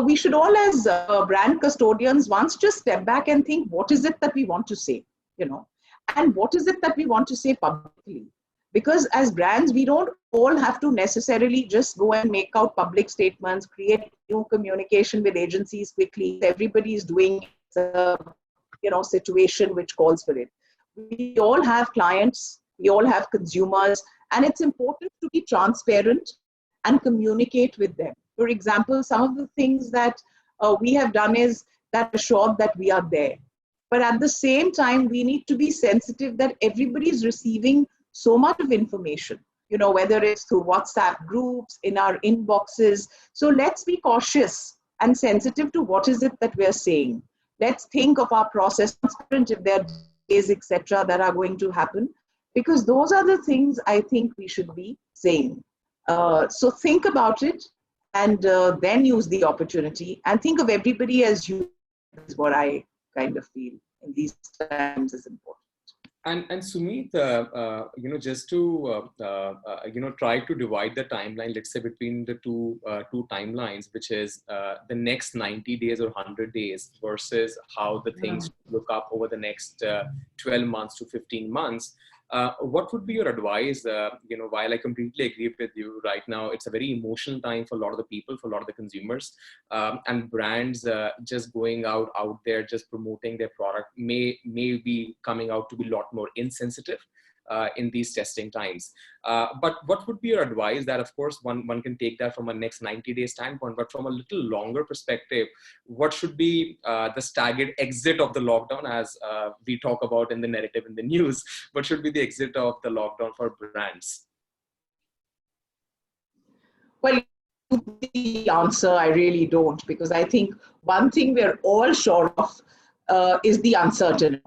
We should all, as brand custodians, once just step back and think, what is it that we want to say, and what is it that we want to say publicly? Because as brands, we don't all have to necessarily just go and make out public statements, create new communication with agencies quickly. Everybody is doing a situation which calls for it. We all have clients, we all have consumers, and it's important to be transparent and communicate with them. For example, some of the things that we have done is that assured that we are there. But at the same time, we need to be sensitive that everybody is receiving so much of information, whether it's through WhatsApp groups, in our inboxes. So let's be cautious and sensitive to what is it that we're saying. Let's think of our process, transparent if there are delays, etc., that are going to happen, because those are the things I think we should be saying. So think about it and then use the opportunity and think of everybody as you, is what I kind of feel in these times is important. And Sumeet, just to try to divide the timeline, let's say between the two timelines, which is the next 90 days or 100 days versus how the things look up over the next 12 months to 15 months. What would be your advice? While I completely agree with you, right now it's a very emotional time for a lot of the people, for a lot of the consumers, and brands just going out there, just promoting their product may be coming out to be a lot more insensitive in these testing times. But what would be your advice? That of course one can take that from a next 90-day standpoint, but from a little longer perspective, what should be the staggered exit of the lockdown, as we talk about in the narrative in the news? What should be the exit of the lockdown for brands? Well, the answer, I really don't, because I think one thing we're all sure of is the uncertainty.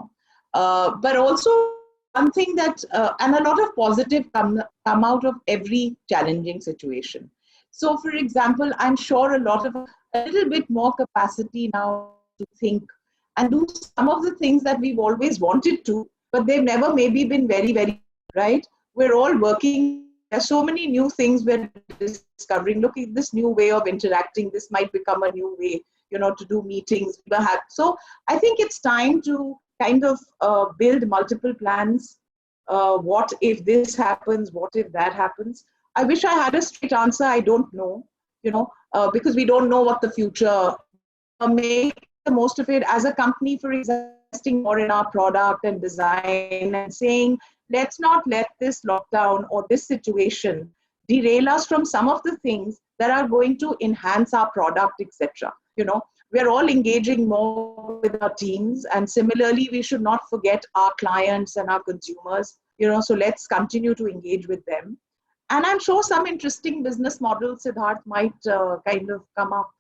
But also one thing that, and a lot of positive come out of every challenging situation. So for example, I'm sure a little bit more capacity now to think and do some of the things that we've always wanted to, but they've never maybe been very, very, right? We're all working. There's so many new things we're discovering. Look at this new way of interacting. This might become a new way, to do meetings. So I think it's time to kind of build multiple plans. What if this happens? What if that happens? I wish I had a straight answer. I don't know, because we don't know what the future make the most of it as a company, for investing more in our product and design and saying, let's not let this lockdown or this situation derail us from some of the things that are going to enhance our product, etc. We're all engaging more with our teams, and similarly, we should not forget our clients and our consumers, so let's continue to engage with them. And I'm sure some interesting business models, Siddharth, might kind of come up.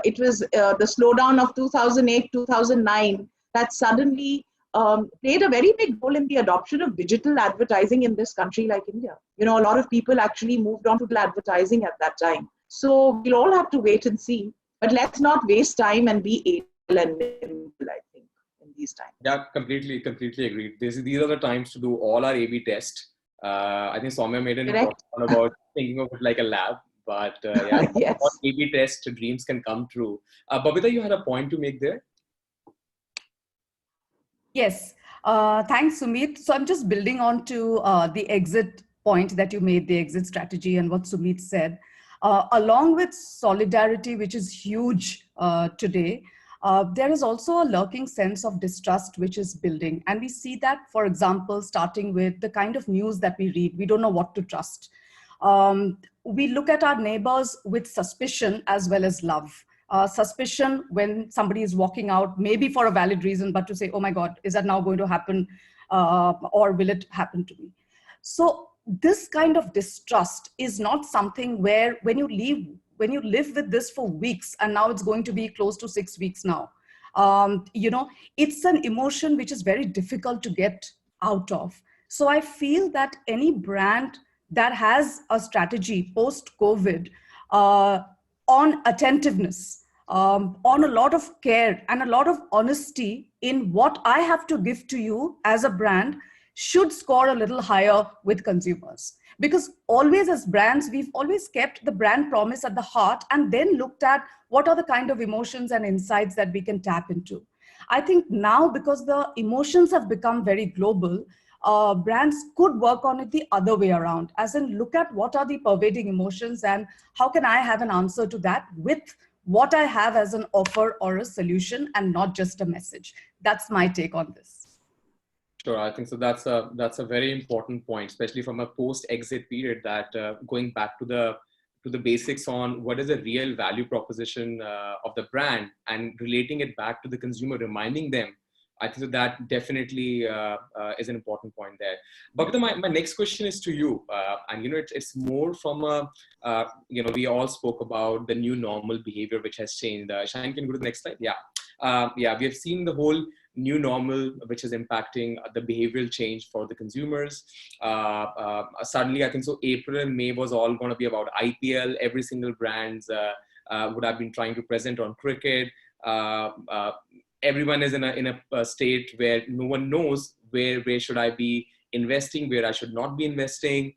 It was the slowdown of 2008, 2009 that suddenly played a very big role in the adoption of digital advertising in this country like India. A lot of people actually moved on to advertising at that time. So we'll all have to wait and see. But let's not waste time and be able and nimble, I think, in these times. Yeah, completely agreed. These are the times to do all our A/B tests. I think Soumya made an important point about thinking of it like a lab. but yeah, Yes. A/B test dreams can come true. Babita, you had a point to make there. Yes, thanks, Sumeet. So I'm just building on to the exit point that you made, the exit strategy, and what Sumeet said. Along with solidarity, which is huge today, there is also a lurking sense of distrust which is building. And we see that, for example, starting with the kind of news that we read. We don't know what to trust. We look at our neighbors with suspicion as well as love. Suspicion when somebody is walking out, maybe for a valid reason, but to say, oh my God, is that now going to happen? Or will it happen to me? So this kind of distrust is not something where when you live with this for weeks, and now it's going to be close to 6 weeks now, it's an emotion which is very difficult to get out of. So I feel that any brand that has a strategy post-COVID on attentiveness, on a lot of care and a lot of honesty in what I have to give to you as a brand should score a little higher with consumers. Because always as brands, we've always kept the brand promise at the heart and then looked at what are the kind of emotions and insights that we can tap into. I think now, because the emotions have become very global, brands could work on it the other way around, as in look at what are the pervading emotions and how can I have an answer to that with what I have as an offer or a solution and not just a message. That's my take on this. Sure, I think so. That's a very important point, especially from a post-exit period. That going back to the basics on what is the real value proposition of the brand and relating it back to the consumer, reminding them. I think that definitely is an important point there. Babita, my next question is to you, and it's more from a we all spoke about the new normal behavior which has changed. Shine, can you go to the next slide? Yeah, we have seen the whole new normal, which is impacting the behavioral change for the consumers. Suddenly, I think so. April and May was all going to be about IPL. Every single brands would have been trying to present on cricket. Everyone is in a state where no one knows where should I be investing, where I should not be investing.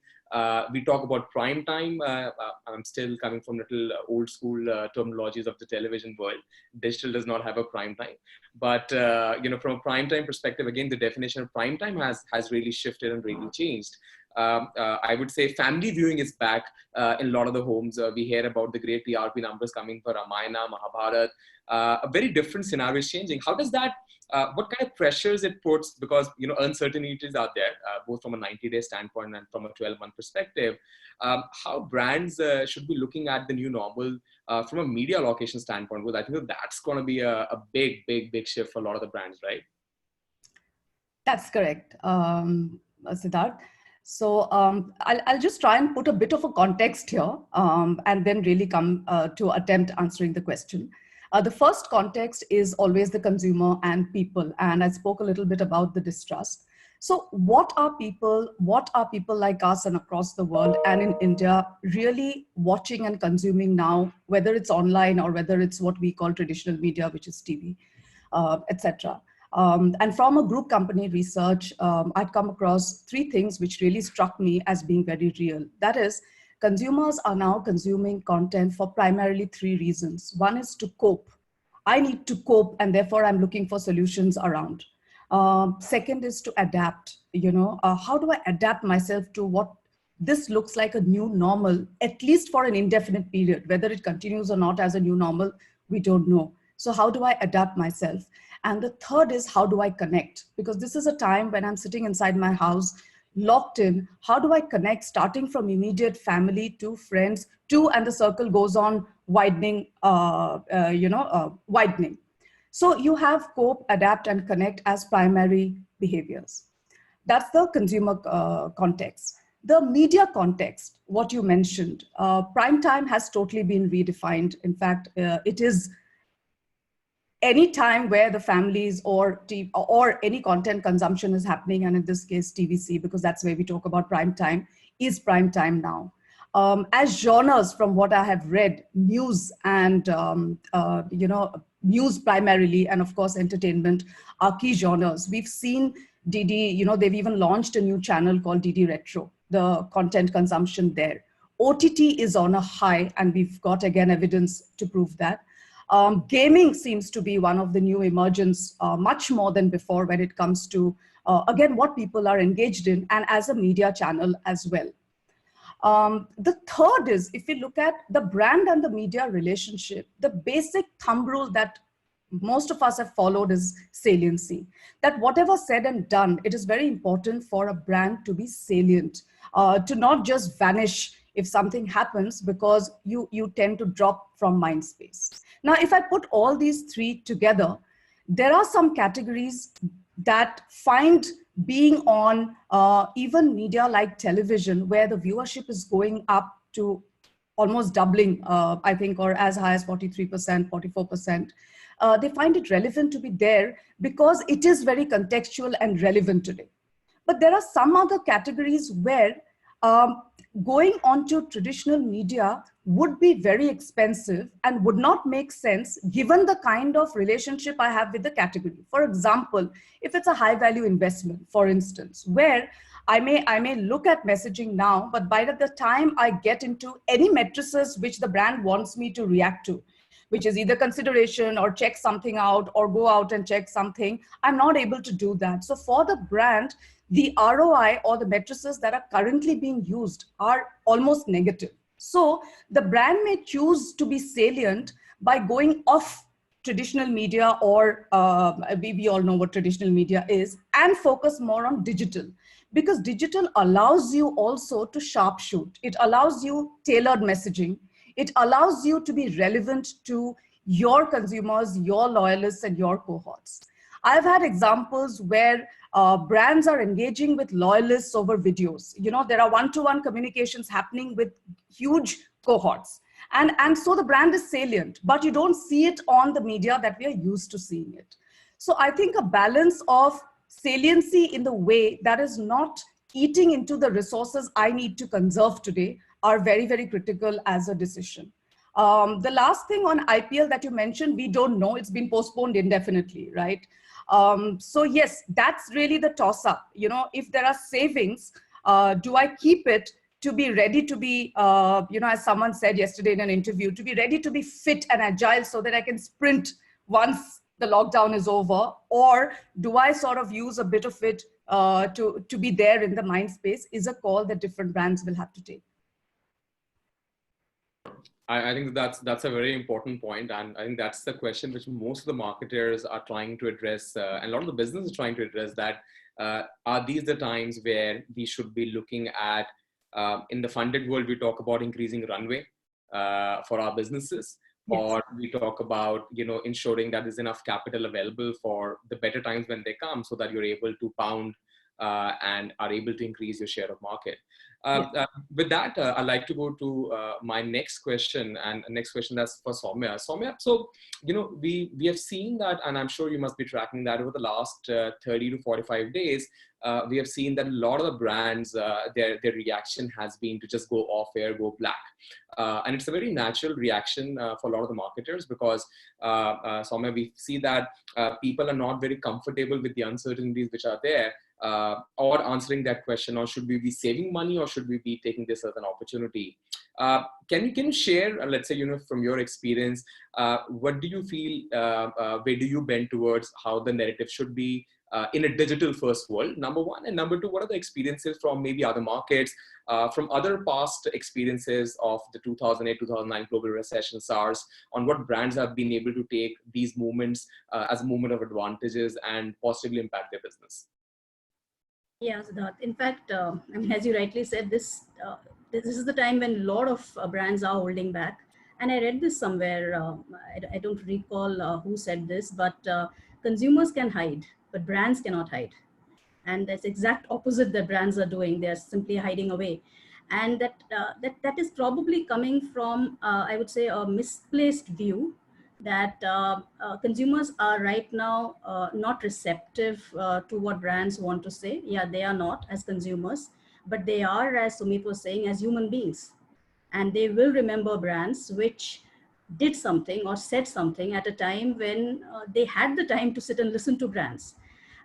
We talk about prime time. I'm still coming from little old school terminologies of the television world. Digital does not have a prime time, but from a prime time perspective, again, the definition of prime time has really shifted and really changed. I would say family viewing is back in a lot of the homes. We hear about the great TRP numbers coming for Ramayana, Mahabharat. A very different scenario is changing. How does that, what kind of pressures it puts, because uncertainties are there, both from a 90-day standpoint and from a 12-month perspective. How brands should be looking at the new normal from a media allocation standpoint? Because I think that's going to be a big shift for a lot of the brands, right? That's correct, Siddharth. So I'll just try and put a bit of a context here and then really come to attempt answering the question. The first context is always the consumer and people. And I spoke a little bit about the distrust. So what are people like us and across the world and in India really watching and consuming now, whether it's online or whether it's what we call traditional media, which is TV, etc. And from a group company research, I'd come across 3 things which really struck me as being very real. That is, consumers are now consuming content for primarily 3 reasons. One is to cope. I need to cope, and therefore I'm looking for solutions around. Second is to adapt. How do I adapt myself to what this looks like a new normal, at least for an indefinite period? Whether it continues or not as a new normal, we don't know. So how do I adapt myself? And the third is, how do I connect? Because this is a time when I'm sitting inside my house, locked in. How do I connect, starting from immediate family to friends to, and the circle goes on widening, widening. So you have cope, adapt, and connect as primary behaviors. That's the consumer context. The media context, what you mentioned, prime time has totally been redefined. In fact, it is any time where the families or any content consumption is happening, and in this case TVC, because that's where we talk about prime time, is prime time now. As genres, from what I have read, news and news primarily, and of course entertainment are key genres. We've seen DD, they've even launched a new channel called DD Retro, the content consumption there. OTT is on a high, and we've got, again, evidence to prove that. Gaming seems to be one of the new emergence, much more than before when it comes to, again, what people are engaged in, and as a media channel as well. The third is, if you look at the brand and the media relationship, the basic thumb rule that most of us have followed is saliency. That whatever said and done, it is very important for a brand to be salient, to not just vanish if something happens, because you tend to drop from mind space. Now, if I put all these three together, there are some categories that find being on even media like television, where the viewership is going up to almost doubling, I think, or as high as 43%, 44%. They find it relevant to be there because it is very contextual and relevant today. But there are some other categories where going onto traditional media would be very expensive and would not make sense given the kind of relationship I have with the category. For example, if it's a high value investment, for instance, where I may look at messaging now, but by the time I get into any matrices which the brand wants me to react to, which is either consideration or check something out or go out and check something, I'm not able to do that. So for the brand, the ROI or the matrices that are currently being used are almost negative. So the brand may choose to be salient by going off traditional media, or we all know what traditional media is, and focus more on digital. Because digital allows you also to sharpshoot. It allows you tailored messaging. It allows you to be relevant to your consumers, your loyalists, and your cohorts. I've had examples where brands are engaging with loyalists over videos. You know, there are one-to-one communications happening with huge cohorts. And so the brand is salient, but you don't see it on the media that we are used to seeing it. So I think a balance of saliency in the way that is not eating into the resources I need to conserve today are very, very critical as a decision. The last thing on IPL that you mentioned, we don't know. It's been postponed indefinitely, right? So yes, that's really the toss up. You know, if there are savings, do I keep it to be ready to be, you know, as someone said yesterday in an interview, to be ready to be fit and agile so that I can sprint once the lockdown is over? Or do I sort of use a bit of it to be there in the mind space? Is a call that different brands will have to take. I think that's a very important point, and I think that's the question which most of the marketers are trying to address, and a lot of the business is trying to address. That are these the times where we should be looking at? In the funded world, we talk about increasing runway for our businesses, yes, or we talk about, you know, ensuring that there's enough capital available for the better times when they come, so that you're able to pound and are able to increase your share of market. With that, I'd like to go to my next question, and next question that's for Soumya. Soumya, so, you know, we have seen that, and I'm sure you must be tracking that over the last 30 to 45 days, we have seen that a lot of the brands, their reaction has been to just go off air, go black. And it's a very natural reaction for a lot of the marketers, because Soumya, we see that people are not very comfortable with the uncertainties which are there, or answering that question, or should we be saving money, or should we be taking this as an opportunity? Can you share, let's say, you know, from your experience, what do you feel, where do you bend towards how the narrative should be in a digital first world, number one, and number two, what are the experiences from maybe other markets, from other past experiences of the 2008, 2009 global recession, SARS, on what brands have been able to take these moments as a moment of advantages and positively impact their business? Yeah, Siddharth. In fact, I mean, as you rightly said, this is the time when a lot of brands are holding back. And I read this somewhere, I don't recall who said this, but consumers can hide, but brands cannot hide. And that's exact opposite that brands are doing. They're simply hiding away. And that is probably coming from, I would say, a misplaced view that consumers are right now not receptive to what brands want to say. Yeah, they are not as consumers, but they are, as Sumeet was saying, as human beings. And they will remember brands which did something or said something at a time when they had the time to sit and listen to brands.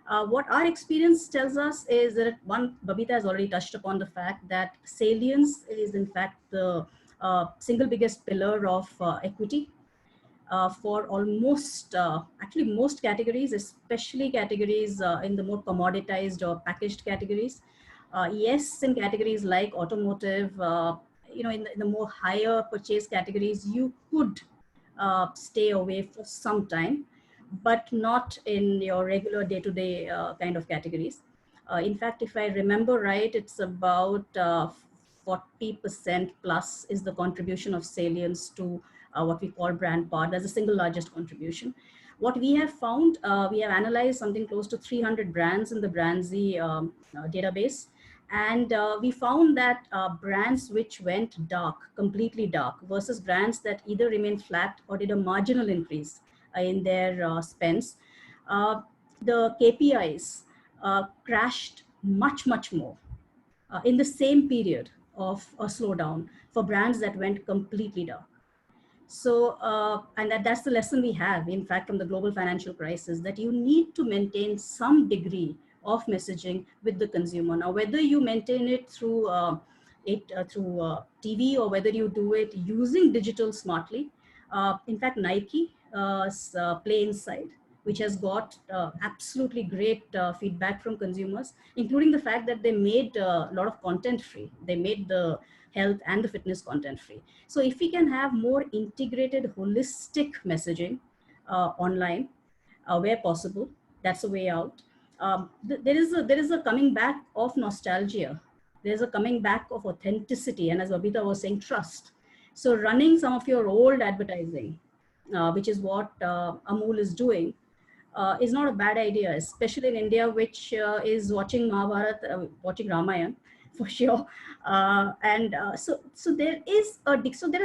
What our experience tells us is that Babita has already touched upon the fact that salience is in fact the single biggest pillar of equity for almost, actually most categories, especially categories in the more commoditized or packaged categories. Yes, in categories like automotive, in the more higher purchase categories, you could stay away for some time, but not in your regular day-to-day kind of categories. In fact, if I remember right, it's about 40% plus is the contribution of salience to what we call brand power. That's the single largest contribution. What we have found, we have analyzed something close to 300 brands in the Brandzy database. And we found that brands which went dark, completely dark, versus brands that either remained flat or did a marginal increase in their spends, the KPIs crashed much, much more in the same period of a slowdown for brands that went completely dark. So, and that's the lesson we have, in fact, from the global financial crisis, that you need to maintain some degree of messaging with the consumer. Now, whether you maintain it through TV or whether you do it using digital smartly. In fact, Nike Play Inside, which has got absolutely great feedback from consumers, including the fact that they made a lot of content free. They made the health and the fitness content free. So if we can have more integrated, holistic messaging online, where possible, that's a way out. There is a coming back of nostalgia. There's a coming back of authenticity, and as Babita was saying, trust. So running some of your old advertising, which is what Amul is doing, is not a bad idea, especially in India, which is watching Mahabharata, watching Ramayana, for sure. So there are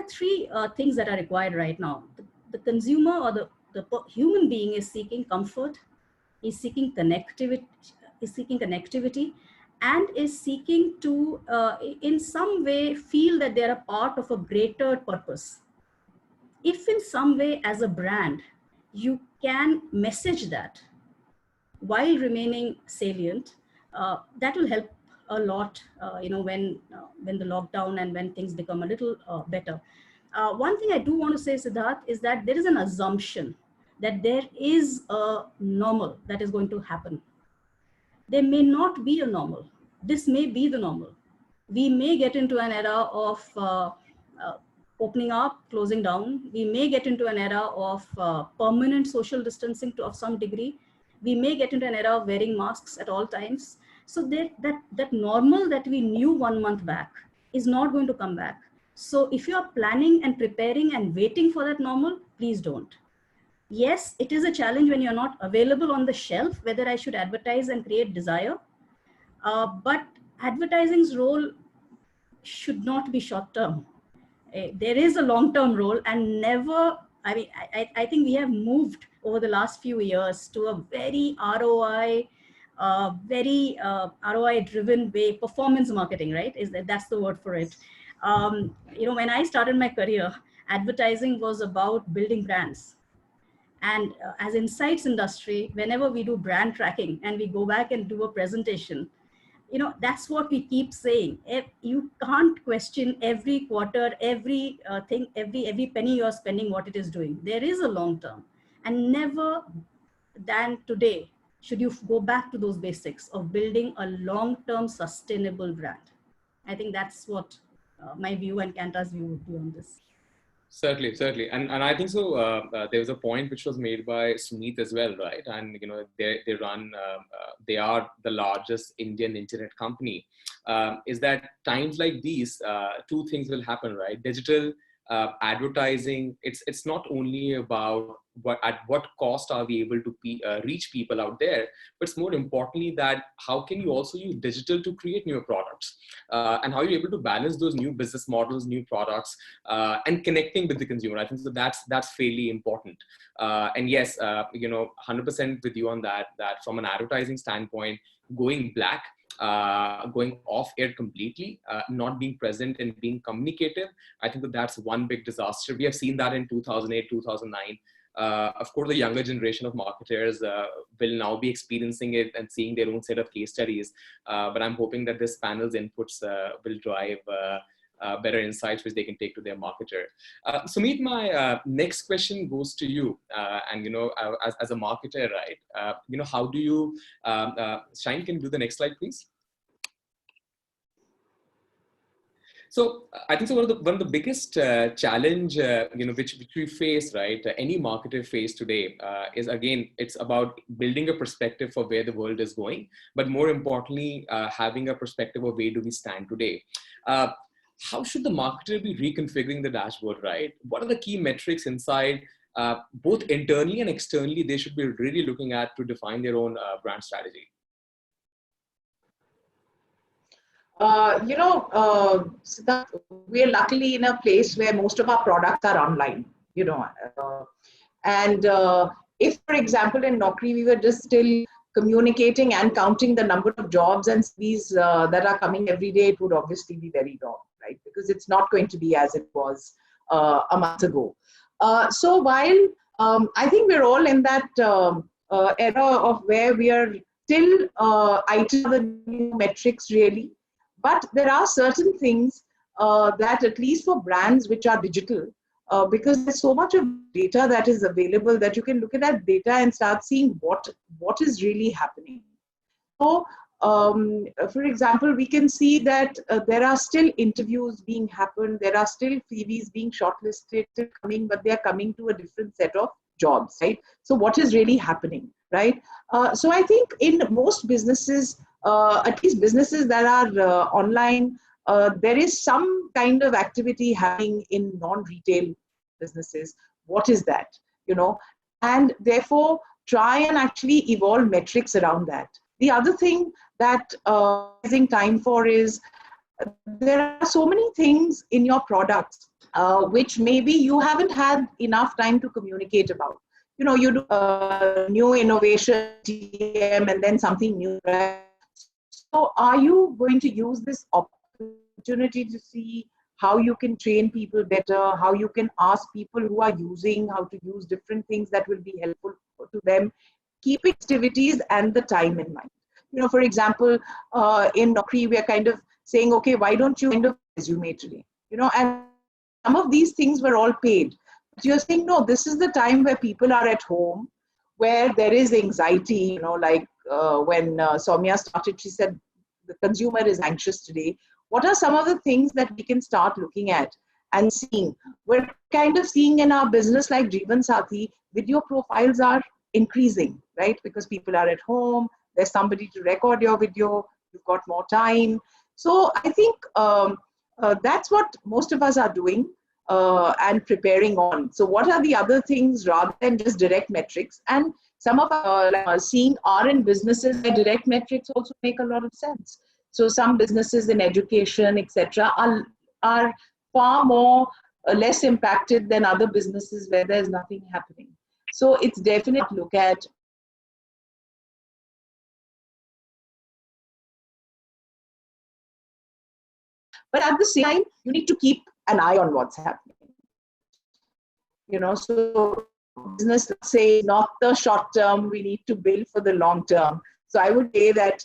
three things that are required right now. The consumer or the human being is seeking comfort, is seeking connectivity, and is seeking to, in some way, feel that they're a part of a greater purpose. If in some way, as a brand, you can message that while remaining salient, that will help a lot, when the lockdown and when things become a little better. One thing I do want to say, Siddharth, is that there is an assumption that there is a normal that is going to happen. There may not be a normal. This may be the normal. We may get into an era of opening up, closing down. We may get into an era of permanent social distancing of some degree. We may get into an era of wearing masks at all times. So that normal that we knew 1 month back is not going to come back. So if you are planning and preparing and waiting for that normal, please don't. Yes, it is a challenge when you're not available on the shelf, whether I should advertise and create desire. But advertising's role should not be short-term. There is a long-term role, and never, I think we have moved over the last few years to a very ROI, ROI-driven way, performance marketing, right? That's the word for it. When I started my career, advertising was about building brands. And as insights industry, whenever we do brand tracking and we go back and do a presentation, that's what we keep saying. You can't question every quarter, every thing, every penny you're spending, what it is doing. There is a long term, and never than today should you go back to those basics of building a long-term sustainable brand. I think that's what my view and Kantar's view would be on this. Certainly. And I think so, there was a point which was made by Sumeet as well, right? And, they are the largest Indian internet company. Is that times like these, two things will happen, right? Digital advertising, it's not only about at what cost are we able to reach people out there, but it's more importantly that how can you also use digital to create new products, and how you're able to balance those new business models, new products, and connecting with the consumer. I think so that's fairly important. And yes, 100% with you on that from an advertising standpoint, going black, going off air completely, not being present and being communicative, I think that's one big disaster. We have seen that in 2008, 2009. Of course, the younger generation of marketers will now be experiencing it and seeing their own set of case studies. But I'm hoping that this panel's inputs will drive better insights which they can take to their marketer. Sumeet, my next question goes to you. And as a marketer, right? How do you? Shine, can you do the next slide, please? So I think so one of the biggest challenge which we face, right? Any marketer face today is, again, it's about building a perspective for where the world is going, but more importantly, having a perspective of where do we stand today. How should the marketer be reconfiguring the dashboard, right? What are the key metrics inside, both internally and externally, they should be really looking at to define their own brand strategy? Siddharth, we're luckily in a place where most of our products are online, if, for example, in Naukri, we were just still communicating and counting the number of jobs and CVs that are coming every day, it would obviously be very wrong, right? Because it's not going to be as it was a month ago. So while I think we're all in that era of where we are still iterating the new metrics really, but there are certain things that, at least for brands which are digital, because there's so much of data that is available that you can look at that data and start seeing what is really happening. So, for example, we can see that there are still interviews being happened, there are still CVs being shortlisted coming, but they are coming to a different set of jobs, right? So what is really happening, right? So I think in most businesses, at least businesses that are online, there is some kind of activity happening in non-retail businesses. What is that? And therefore try and actually evolve metrics around that. The other thing that using time for is there are so many things in your products which maybe you haven't had enough time to communicate about. You do a new innovation TM and then something new. Right? So are you going to use this opportunity to see how you can train people better, how you can ask people who are using how to use different things that will be helpful to them, keep activities and the time in mind. For example, in Naukri, we are kind of saying, okay, why don't you kind of resume today? And some of these things were all paid. But you're saying, no, this is the time where people are at home, where there is anxiety, like when Soumya started, she said, the consumer is anxious today. What are some of the things that we can start looking at and seeing? We're kind of seeing in our business like Jeevan Sathi, video profiles are increasing, right? Because people are at home, there's somebody to record your video, you've got more time. So I think that's what most of us are doing and preparing on. So what are the other things rather than just direct metrics? And some of us seeing are in businesses where direct metrics also make a lot of sense. So some businesses in education, etc., are far more less impacted than other businesses where there's nothing happening. So it's definitely look at. But at the same time, you need to keep an eye on what's happening. So business, let's say, not the short term, we need to build for the long term. So I would say that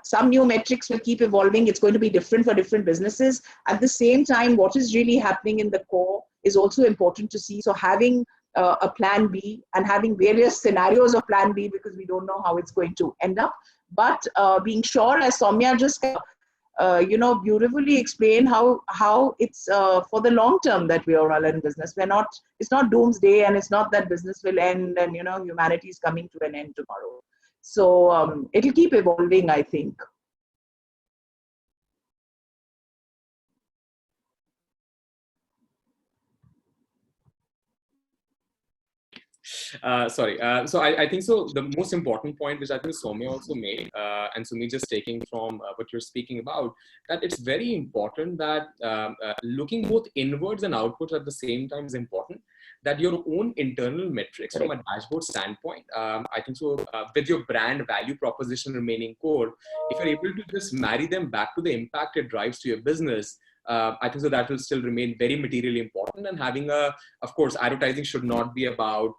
some new metrics will keep evolving. It's going to be different for different businesses. At the same time, what is really happening in the core is also important to see. So having a plan B and having various scenarios of plan B, because we don't know how it's going to end up. But being sure, as Soumya just beautifully explained, how it's for the long term that we are all in business. It's not doomsday, and it's not that business will end and humanity is coming to an end tomorrow. So it'll keep evolving, I think. Sorry. So I think so. The most important point, which I think Soumya also made, and Sumeet just taking from what you're speaking about, that it's very important that looking both inwards and outwards at the same time is important. That your own internal metrics from a dashboard standpoint, I think so, with your brand value proposition remaining core, if you're able to just marry them back to the impact it drives to your business, I think so that will still remain very materially important. And having of course, advertising should not be about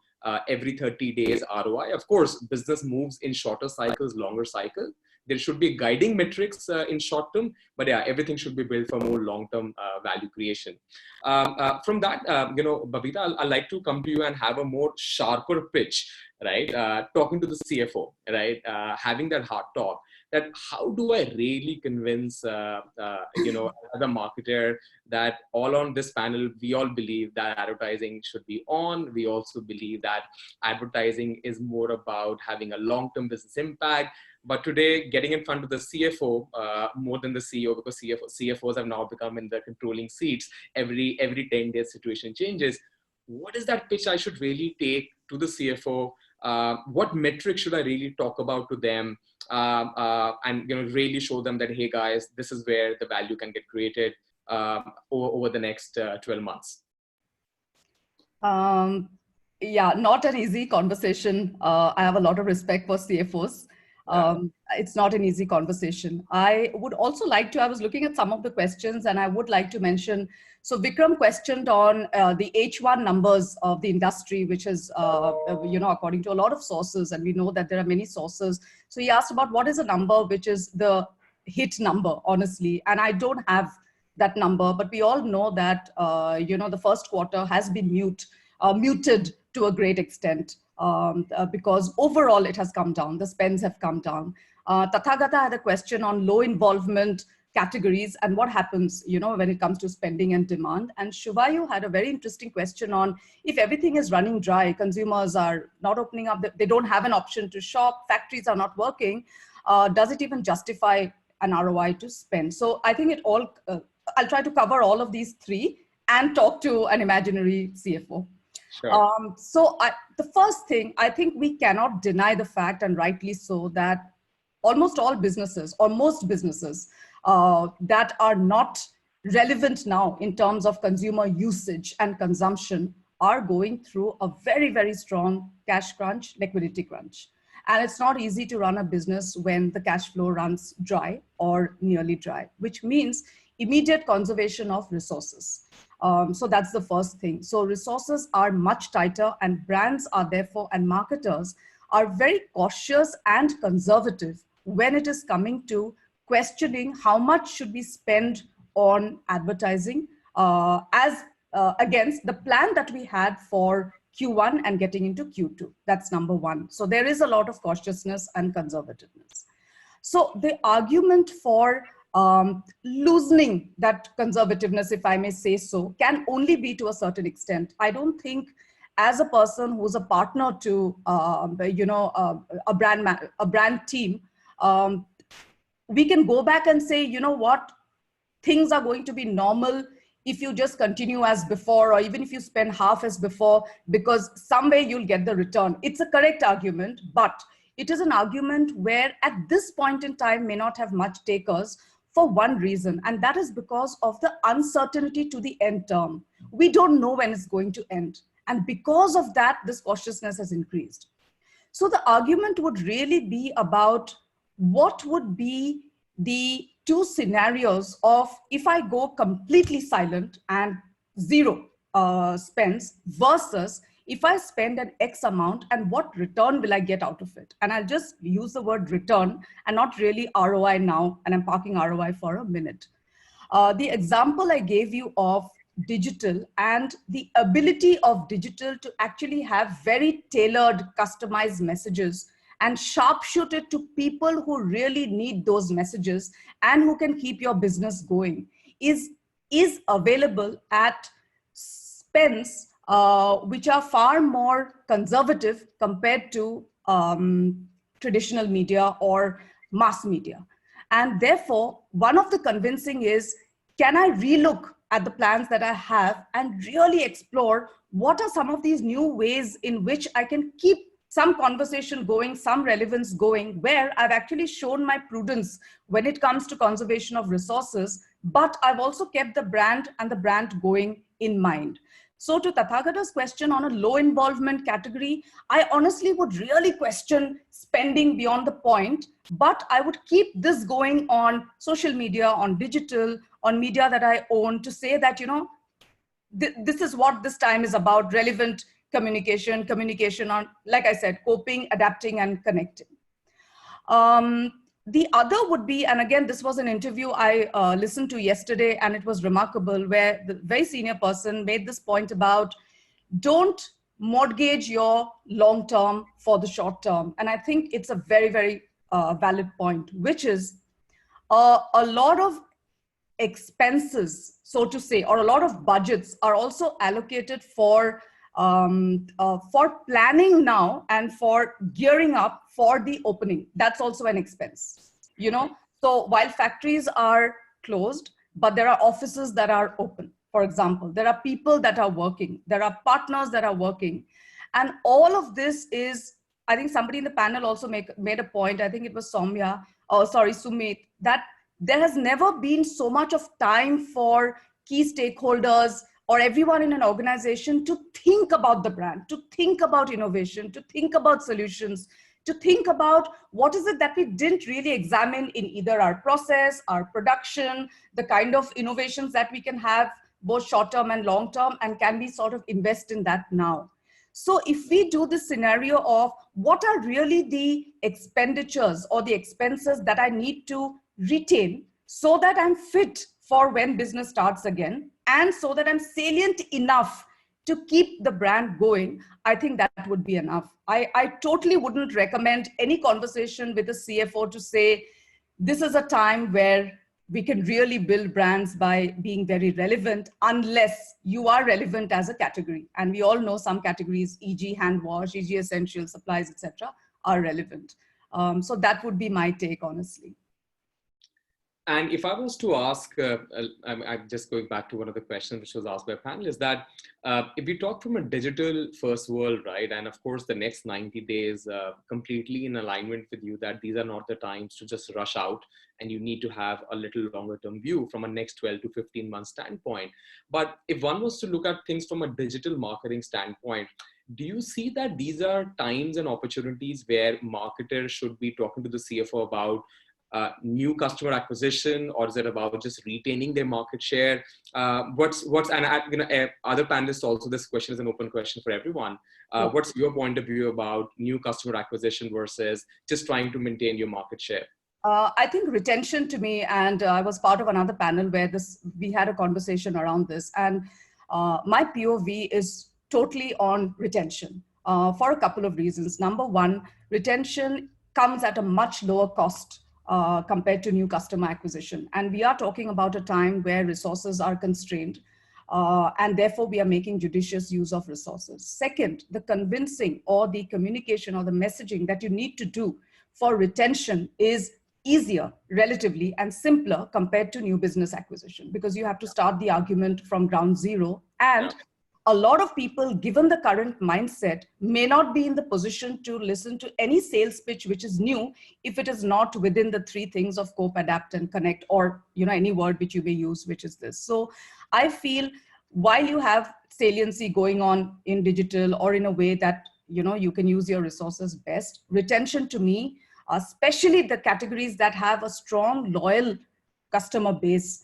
every 30 days ROI. Of course, business moves in shorter cycles, longer cycle. There should be guiding metrics in short term, but yeah, everything should be built for more long-term value creation. From that, Babita, I'd like to come to you and have a more sharper pitch, right? Talking to the CFO, right? Having that hard talk, that how do I really convince, as a marketer, that all on this panel, we all believe that advertising should be on. We also believe that advertising is more about having a long-term business impact. But today, getting in front of the CFO more than the CEO, because CFOs have now become in the controlling seats. Every 10 days situation changes. What is that pitch I should really take to the CFO? What metrics should I really talk about to them? And really show them that, hey guys, this is where the value can get created over the next 12 months. Yeah, not an easy conversation. I have a lot of respect for CFOs. It's not an easy conversation. I would also like to, I was looking at some of the questions, and I would like to mention, so Vikram questioned on the H1 numbers of the industry, which is, according to a lot of sources, and we know that there are many sources. So he asked about what is a number which is the hit number, honestly, and I don't have that number, but we all know that, the first quarter has been muted to a great extent. Because overall it has come down, the spends have come down. Tathagata had a question on low involvement categories and what happens, when it comes to spending and demand. And Shuvayu had a very interesting question on if everything is running dry, consumers are not opening up, they don't have an option to shop, factories are not working, does it even justify an ROI to spend? So I think I'll try to cover all of these three and talk to an imaginary CFO. Sure. The first thing, I think we cannot deny the fact, and rightly so, that almost all businesses or most businesses that are not relevant now in terms of consumer usage and consumption are going through a very, very strong cash crunch, liquidity crunch. And it's not easy to run a business when the cash flow runs dry or nearly dry, which means immediate conservation of resources. So that's the first thing. So resources are much tighter, and brands are therefore, and marketers are very cautious and conservative when it is coming to questioning how much should we spend on advertising against the plan that we had for Q1 and getting into Q2. That's number one. So there is a lot of cautiousness and conservativeness. So the argument for loosening that conservativeness, if I may say so, can only be to a certain extent. I don't think, as a person who's a partner to a brand team, we can go back and say, you know what, things are going to be normal if you just continue as before, or even if you spend half as before, because some way you'll get the return. It's a correct argument, but it is an argument where at this point in time may not have much takers, for one reason, and that is because of the uncertainty to the end term. We don't know when it's going to end. And because of that, this cautiousness has increased. So the argument would really be about what would be the two scenarios of if I go completely silent and zero spends versus if I spend an X amount and what return will I get out of it? And I'll just use the word return and not really ROI now, and I'm parking ROI for a minute. The example I gave you of digital and the ability of digital to actually have very tailored, customized messages and sharpshoot it to people who really need those messages and who can keep your business going is available at spends which are far more conservative compared to traditional media or mass media. And therefore, one of the convincing is, can I relook at the plans that I have and really explore what are some of these new ways in which I can keep some conversation going, some relevance going, where I've actually shown my prudence when it comes to conservation of resources, but I've also kept the brand and the brand going in mind. So to Tathagata's question on a low involvement category, I honestly would really question spending beyond the point, but I would keep this going on social media, on digital, on media that I own, to say that, you know, this is what this time is about, relevant communication on, like I said, coping, adapting, and connecting. The other would be, and again, this was an interview I listened to yesterday, and it was remarkable, where the very senior person made this point about don't mortgage your long term for the short term. And I think it's a very, very valid point, which is a lot of expenses, so to say, or a lot of budgets are also allocated for planning now and for gearing up for the opening. That's also an expense, you know. So while factories are closed, but there are offices that are open. For example, there are people that are working, there are partners that are working, and all of this is, I think somebody in the panel also made a point, I think it was Sumeet, that there has never been so much of time for key stakeholders or everyone in an organization to think about the brand, to think about innovation, to think about solutions, to think about what is it that we didn't really examine in either our process, our production, the kind of innovations that we can have both short-term and long-term, and can we sort of invest in that now? So if we do this scenario of what are really the expenditures or the expenses that I need to retain so that I'm fit for when business starts again, and so that I'm salient enough to keep the brand going, I think that would be enough. I totally wouldn't recommend any conversation with a CFO to say, this is a time where we can really build brands by being very relevant, unless you are relevant as a category. And we all know some categories, e.g. hand wash, e.g. essential supplies, etc., are relevant. So that would be my take, honestly. And if I was to ask, I'm just going back to one of the questions which was asked by a panel, is that if we talk from a digital first world, right? And of course, the next 90 days, completely in alignment with you, that these are not the times to just rush out, and you need to have a little longer term view from a next 12 to 15 month standpoint. But if one was to look at things from a digital marketing standpoint, do you see that these are times and opportunities where marketers should be talking to the CFO about new customer acquisition, or is it about just retaining their market share? And other panelists also, this question is an open question for everyone. What's your point of view about new customer acquisition versus just trying to maintain your market share? I think retention to me, and I was part of another panel where we had a conversation around this, and my POV is totally on retention for a couple of reasons. Number one, retention comes at a much lower cost compared to new customer acquisition. And we are talking about a time where resources are constrained, and therefore we are making judicious use of resources. Second, the convincing or the communication or the messaging that you need to do for retention is easier relatively and simpler compared to new business acquisition, because you have to start the argument from ground zero. And a lot of people, given the current mindset, may not be in the position to listen to any sales pitch which is new if it is not within the three things of cope, adapt, and connect, or any word which you may use, which is this. So I feel while you have saliency going on in digital or in a way that you can use your resources best, retention to me, especially the categories that have a strong, loyal customer base,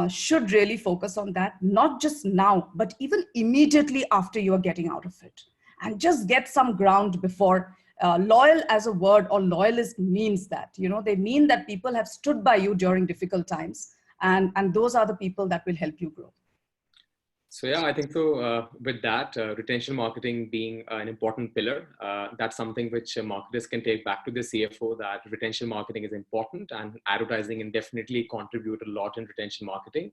should really focus on that, not just now, but even immediately after you are getting out of it. And just get some ground before. Loyal as a word, or loyalist, means that, they mean that people have stood by you during difficult times. And those are the people that will help you grow. So yeah, I think so. With that, retention marketing being an important pillar, that's something which marketers can take back to the CFO, that retention marketing is important, and advertising can definitely contribute a lot in retention marketing.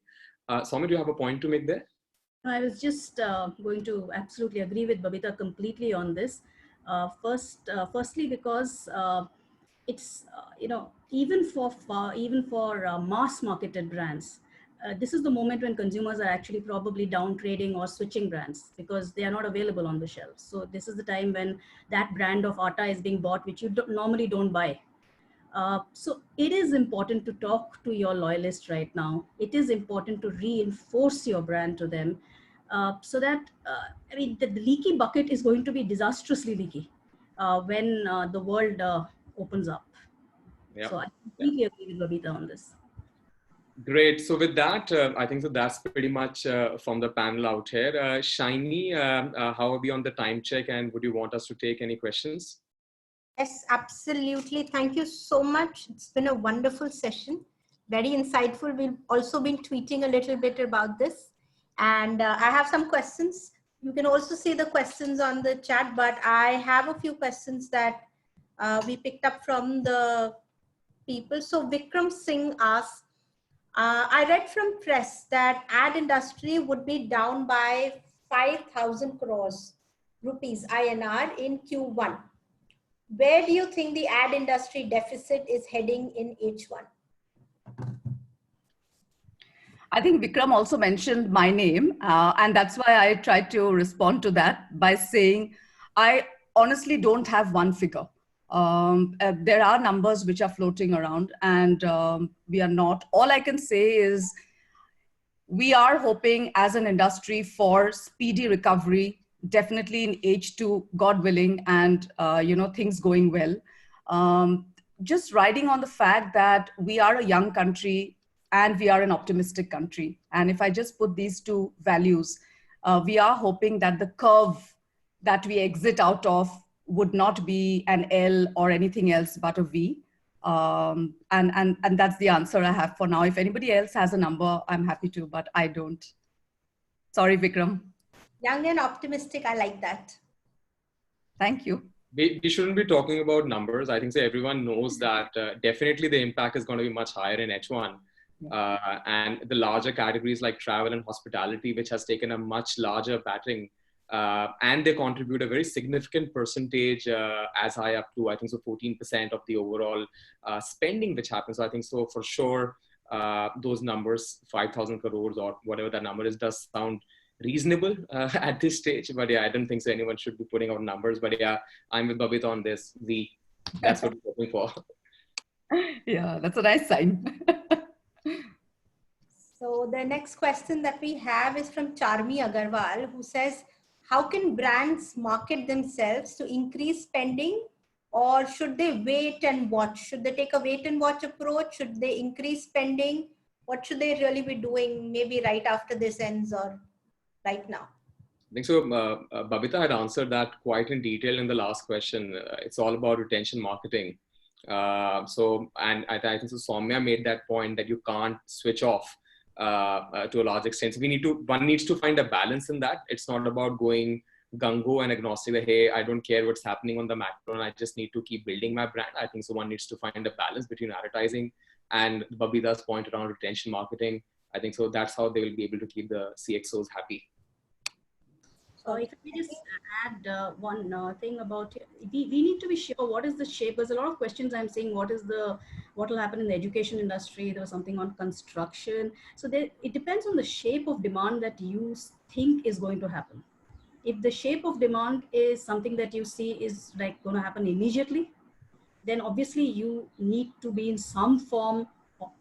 Soumya, do you have a point to make there? I was just going to absolutely agree with Babita completely on this. Firstly, because it's even for mass marketed brands. This is the moment when consumers are actually probably down trading or switching brands because they are not available on the shelves. So this is the time when that brand of atta is being bought, which you normally don't buy. So it is important to talk to your loyalists right now. It is important to reinforce your brand to them, so that, the leaky bucket is going to be disastrously leaky when the world opens up. Yeah. So I completely agree with Babita on this. Great. So with that, I think so that's pretty much from the panel out here. Shiny, how are we on the time check, and would you want us to take any questions? Yes, absolutely. Thank you so much. It's been a wonderful session. Very insightful. We've also been tweeting a little bit about this. And I have some questions. You can also see the questions on the chat, but I have a few questions that we picked up from the people. So Vikram Singh asks, I read from press that ad industry would be down by 5,000 crores rupees INR in Q1. Where do you think the ad industry deficit is heading in H1? I think Vikram also mentioned my name, and that's why I tried to respond to that by saying, I honestly don't have one figure. There are numbers which are floating around, and we are not. All I can say is we are hoping as an industry for speedy recovery, definitely in H2, God willing, and things going well. Just riding on the fact that we are a young country and we are an optimistic country. And if I just put these two values, we are hoping that the curve that we exit out of would not be an L or anything else but a V. And that's the answer I have for now. If anybody else has a number, I'm happy to, but I don't. Sorry, Vikram. Young and optimistic, I like that. Thank you. We shouldn't be talking about numbers. I think so everyone knows that definitely the impact is going to be much higher in H1. And the larger categories like travel and hospitality, which has taken a much larger battering, and they contribute a very significant percentage, as high up to, I think so 14% of the overall spending which happens. So I think so for sure, those numbers, 5,000 crores or whatever that number is, does sound reasonable at this stage. But yeah, I don't think so anyone should be putting out numbers. But yeah, I'm with Babita on this. That's what we're hoping for. Yeah, that's a nice sign. So the next question that we have is from Charmi Agarwal, who says, how can brands market themselves to increase spending, or should they wait and watch? Should they take a wait and watch approach? Should they increase spending? What should they really be doing maybe right after this ends or right now? I think so. Babita had answered that quite in detail in the last question. It's all about retention marketing. And I think so Soumya made that point that you can't switch off to a large extent. So one needs to find a balance in that. It's not about going gung-ho and agnostic that, hey, I don't care what's happening on the macro and I just need to keep building my brand. I think so one needs to find a balance between advertising and Babita's point around retention marketing. I think so that's how they will be able to keep the CXOs happy. So if we just add one thing about, we need to be sure what is the shape. There's a lot of questions I'm saying, what will happen in the education industry? There was something on construction. So it depends on the shape of demand that you think is going to happen. If the shape of demand is something that you see is like going to happen immediately, then obviously you need to be in some form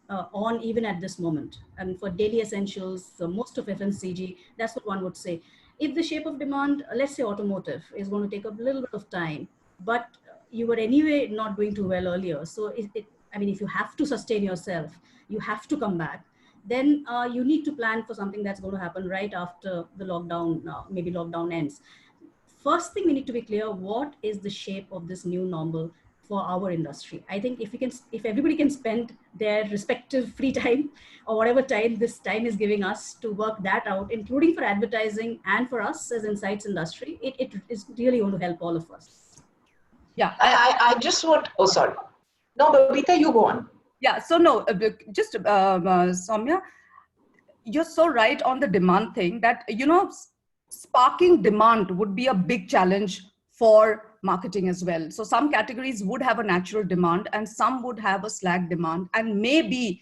on even at this moment. And for daily essentials, most of FMCG, that's what one would say. If the shape of demand, let's say automotive, is going to take a little bit of time, but you were anyway not doing too well earlier. So I mean, if you have to sustain yourself, you have to come back, then you need to plan for something that's going to happen right after the lockdown, maybe lockdown ends. First thing we need to be clear, what is the shape of this new normal for our industry? I think if everybody can spend their respective free time or whatever time this time is giving us to work that out, including for advertising and for us as insights industry, it is really going to help all of us. Yeah. I just want, oh, sorry. No, Babita, you go on. Yeah, so no, just Soumya, you're so right on the demand thing that, sparking demand would be a big challenge for marketing as well. So some categories would have a natural demand and some would have a slack demand, and maybe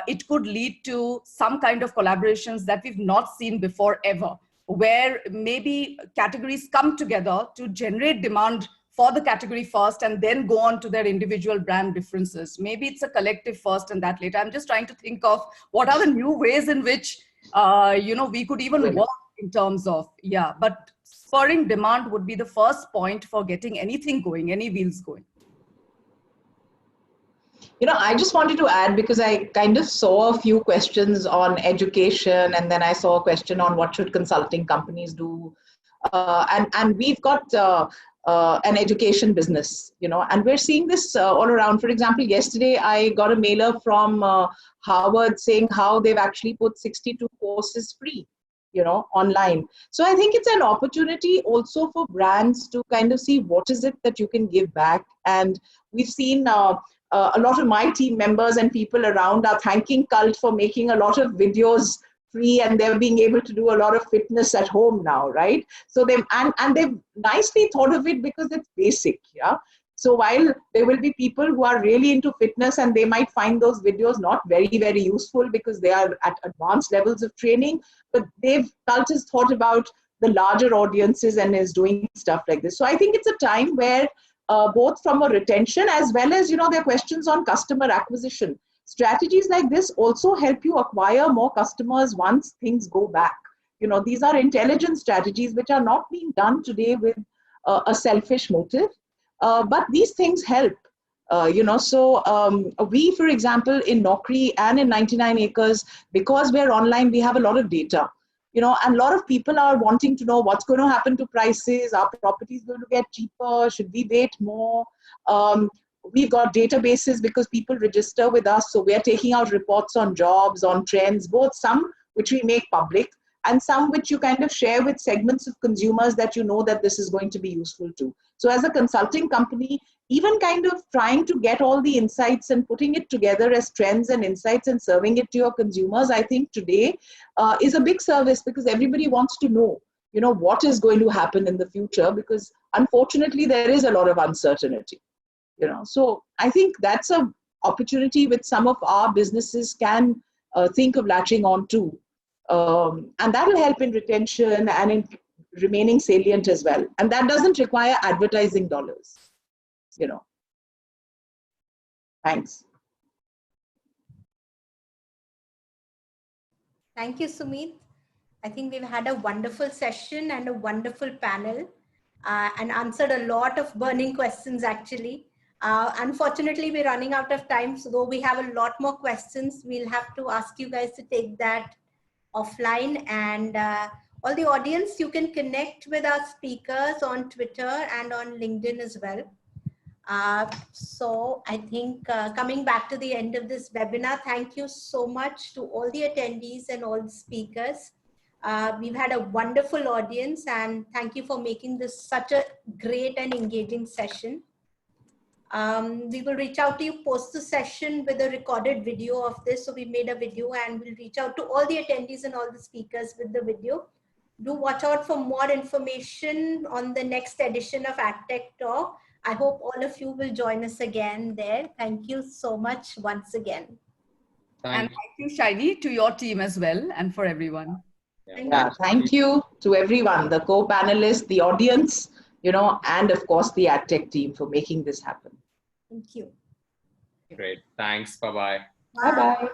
it could lead to some kind of collaborations that we've not seen before ever, where maybe categories come together to generate demand for the category first and then go on to their individual brand differences. Maybe it's a collective first and that later. I'm just trying to think of what are the new ways in which we could even work in terms of, but spurring demand would be the first point for getting anything going, any wheels going. I just wanted to add, because I kind of saw a few questions on education, and then I saw a question on what should consulting companies do. And we've got an education business, and we're seeing this all around. For example, yesterday I got a mailer from Harvard saying how they've actually put 62 courses free, online. So I think it's an opportunity also for brands to kind of see what is it that you can give back. And we've seen a lot of my team members and people around are thanking Cult for making a lot of videos free, and they're being able to do a lot of fitness at home now, right? So they've nicely thought of it because it's basic, yeah. So while there will be people who are really into fitness and they might find those videos not very, very useful because they are at advanced levels of training, but Cult has thought about the larger audiences and is doing stuff like this. So I think it's a time where both from a retention as well as, there are questions on customer acquisition. Strategies like this also help you acquire more customers once things go back. These are intelligent strategies which are not being done today with a selfish motive. But these things help, So we, for example, in Naukri and in 99 Acres, because we're online, we have a lot of data, and a lot of people are wanting to know what's going to happen to prices. Are properties going to get cheaper? Should we wait more? We've got databases because people register with us. So we're taking out reports on jobs, on trends, both some which we make public and some which you kind of share with segments of consumers that that this is going to be useful to. So as a consulting company, even kind of trying to get all the insights and putting it together as trends and insights and serving it to your consumers, I think today is a big service, because everybody wants to know, what is going to happen in the future, because unfortunately there is a lot of uncertainty, So I think that's an opportunity which some of our businesses can think of latching on to. And that will help in retention and in remaining salient as well. And that doesn't require advertising dollars, Thanks. Thank you, Sumeet. I think we've had a wonderful session and a wonderful panel and answered a lot of burning questions, actually. Unfortunately, we're running out of time. So though we have a lot more questions, we'll have to ask you guys to take that offline. And all the audience, you can connect with our speakers on Twitter and on LinkedIn as well. So I think coming back to the end of this webinar, thank you so much to all the attendees and all the speakers. We've had a wonderful audience, and thank you for making this such a great and engaging session. We will reach out to you post the session with a recorded video of this. So we made a video, and we'll reach out to all the attendees and all the speakers with the video. Do watch out for more information on the next edition of AdTech Talk. I hope all of you will join us again there. Thank you so much once again. And thank you, Shiny, to your team as well, and for everyone. Thank you to everyone, the co-panelists, the audience, and of course the AdTech team for making this happen. Thank you. Great. Thanks. Bye-bye. Bye-bye.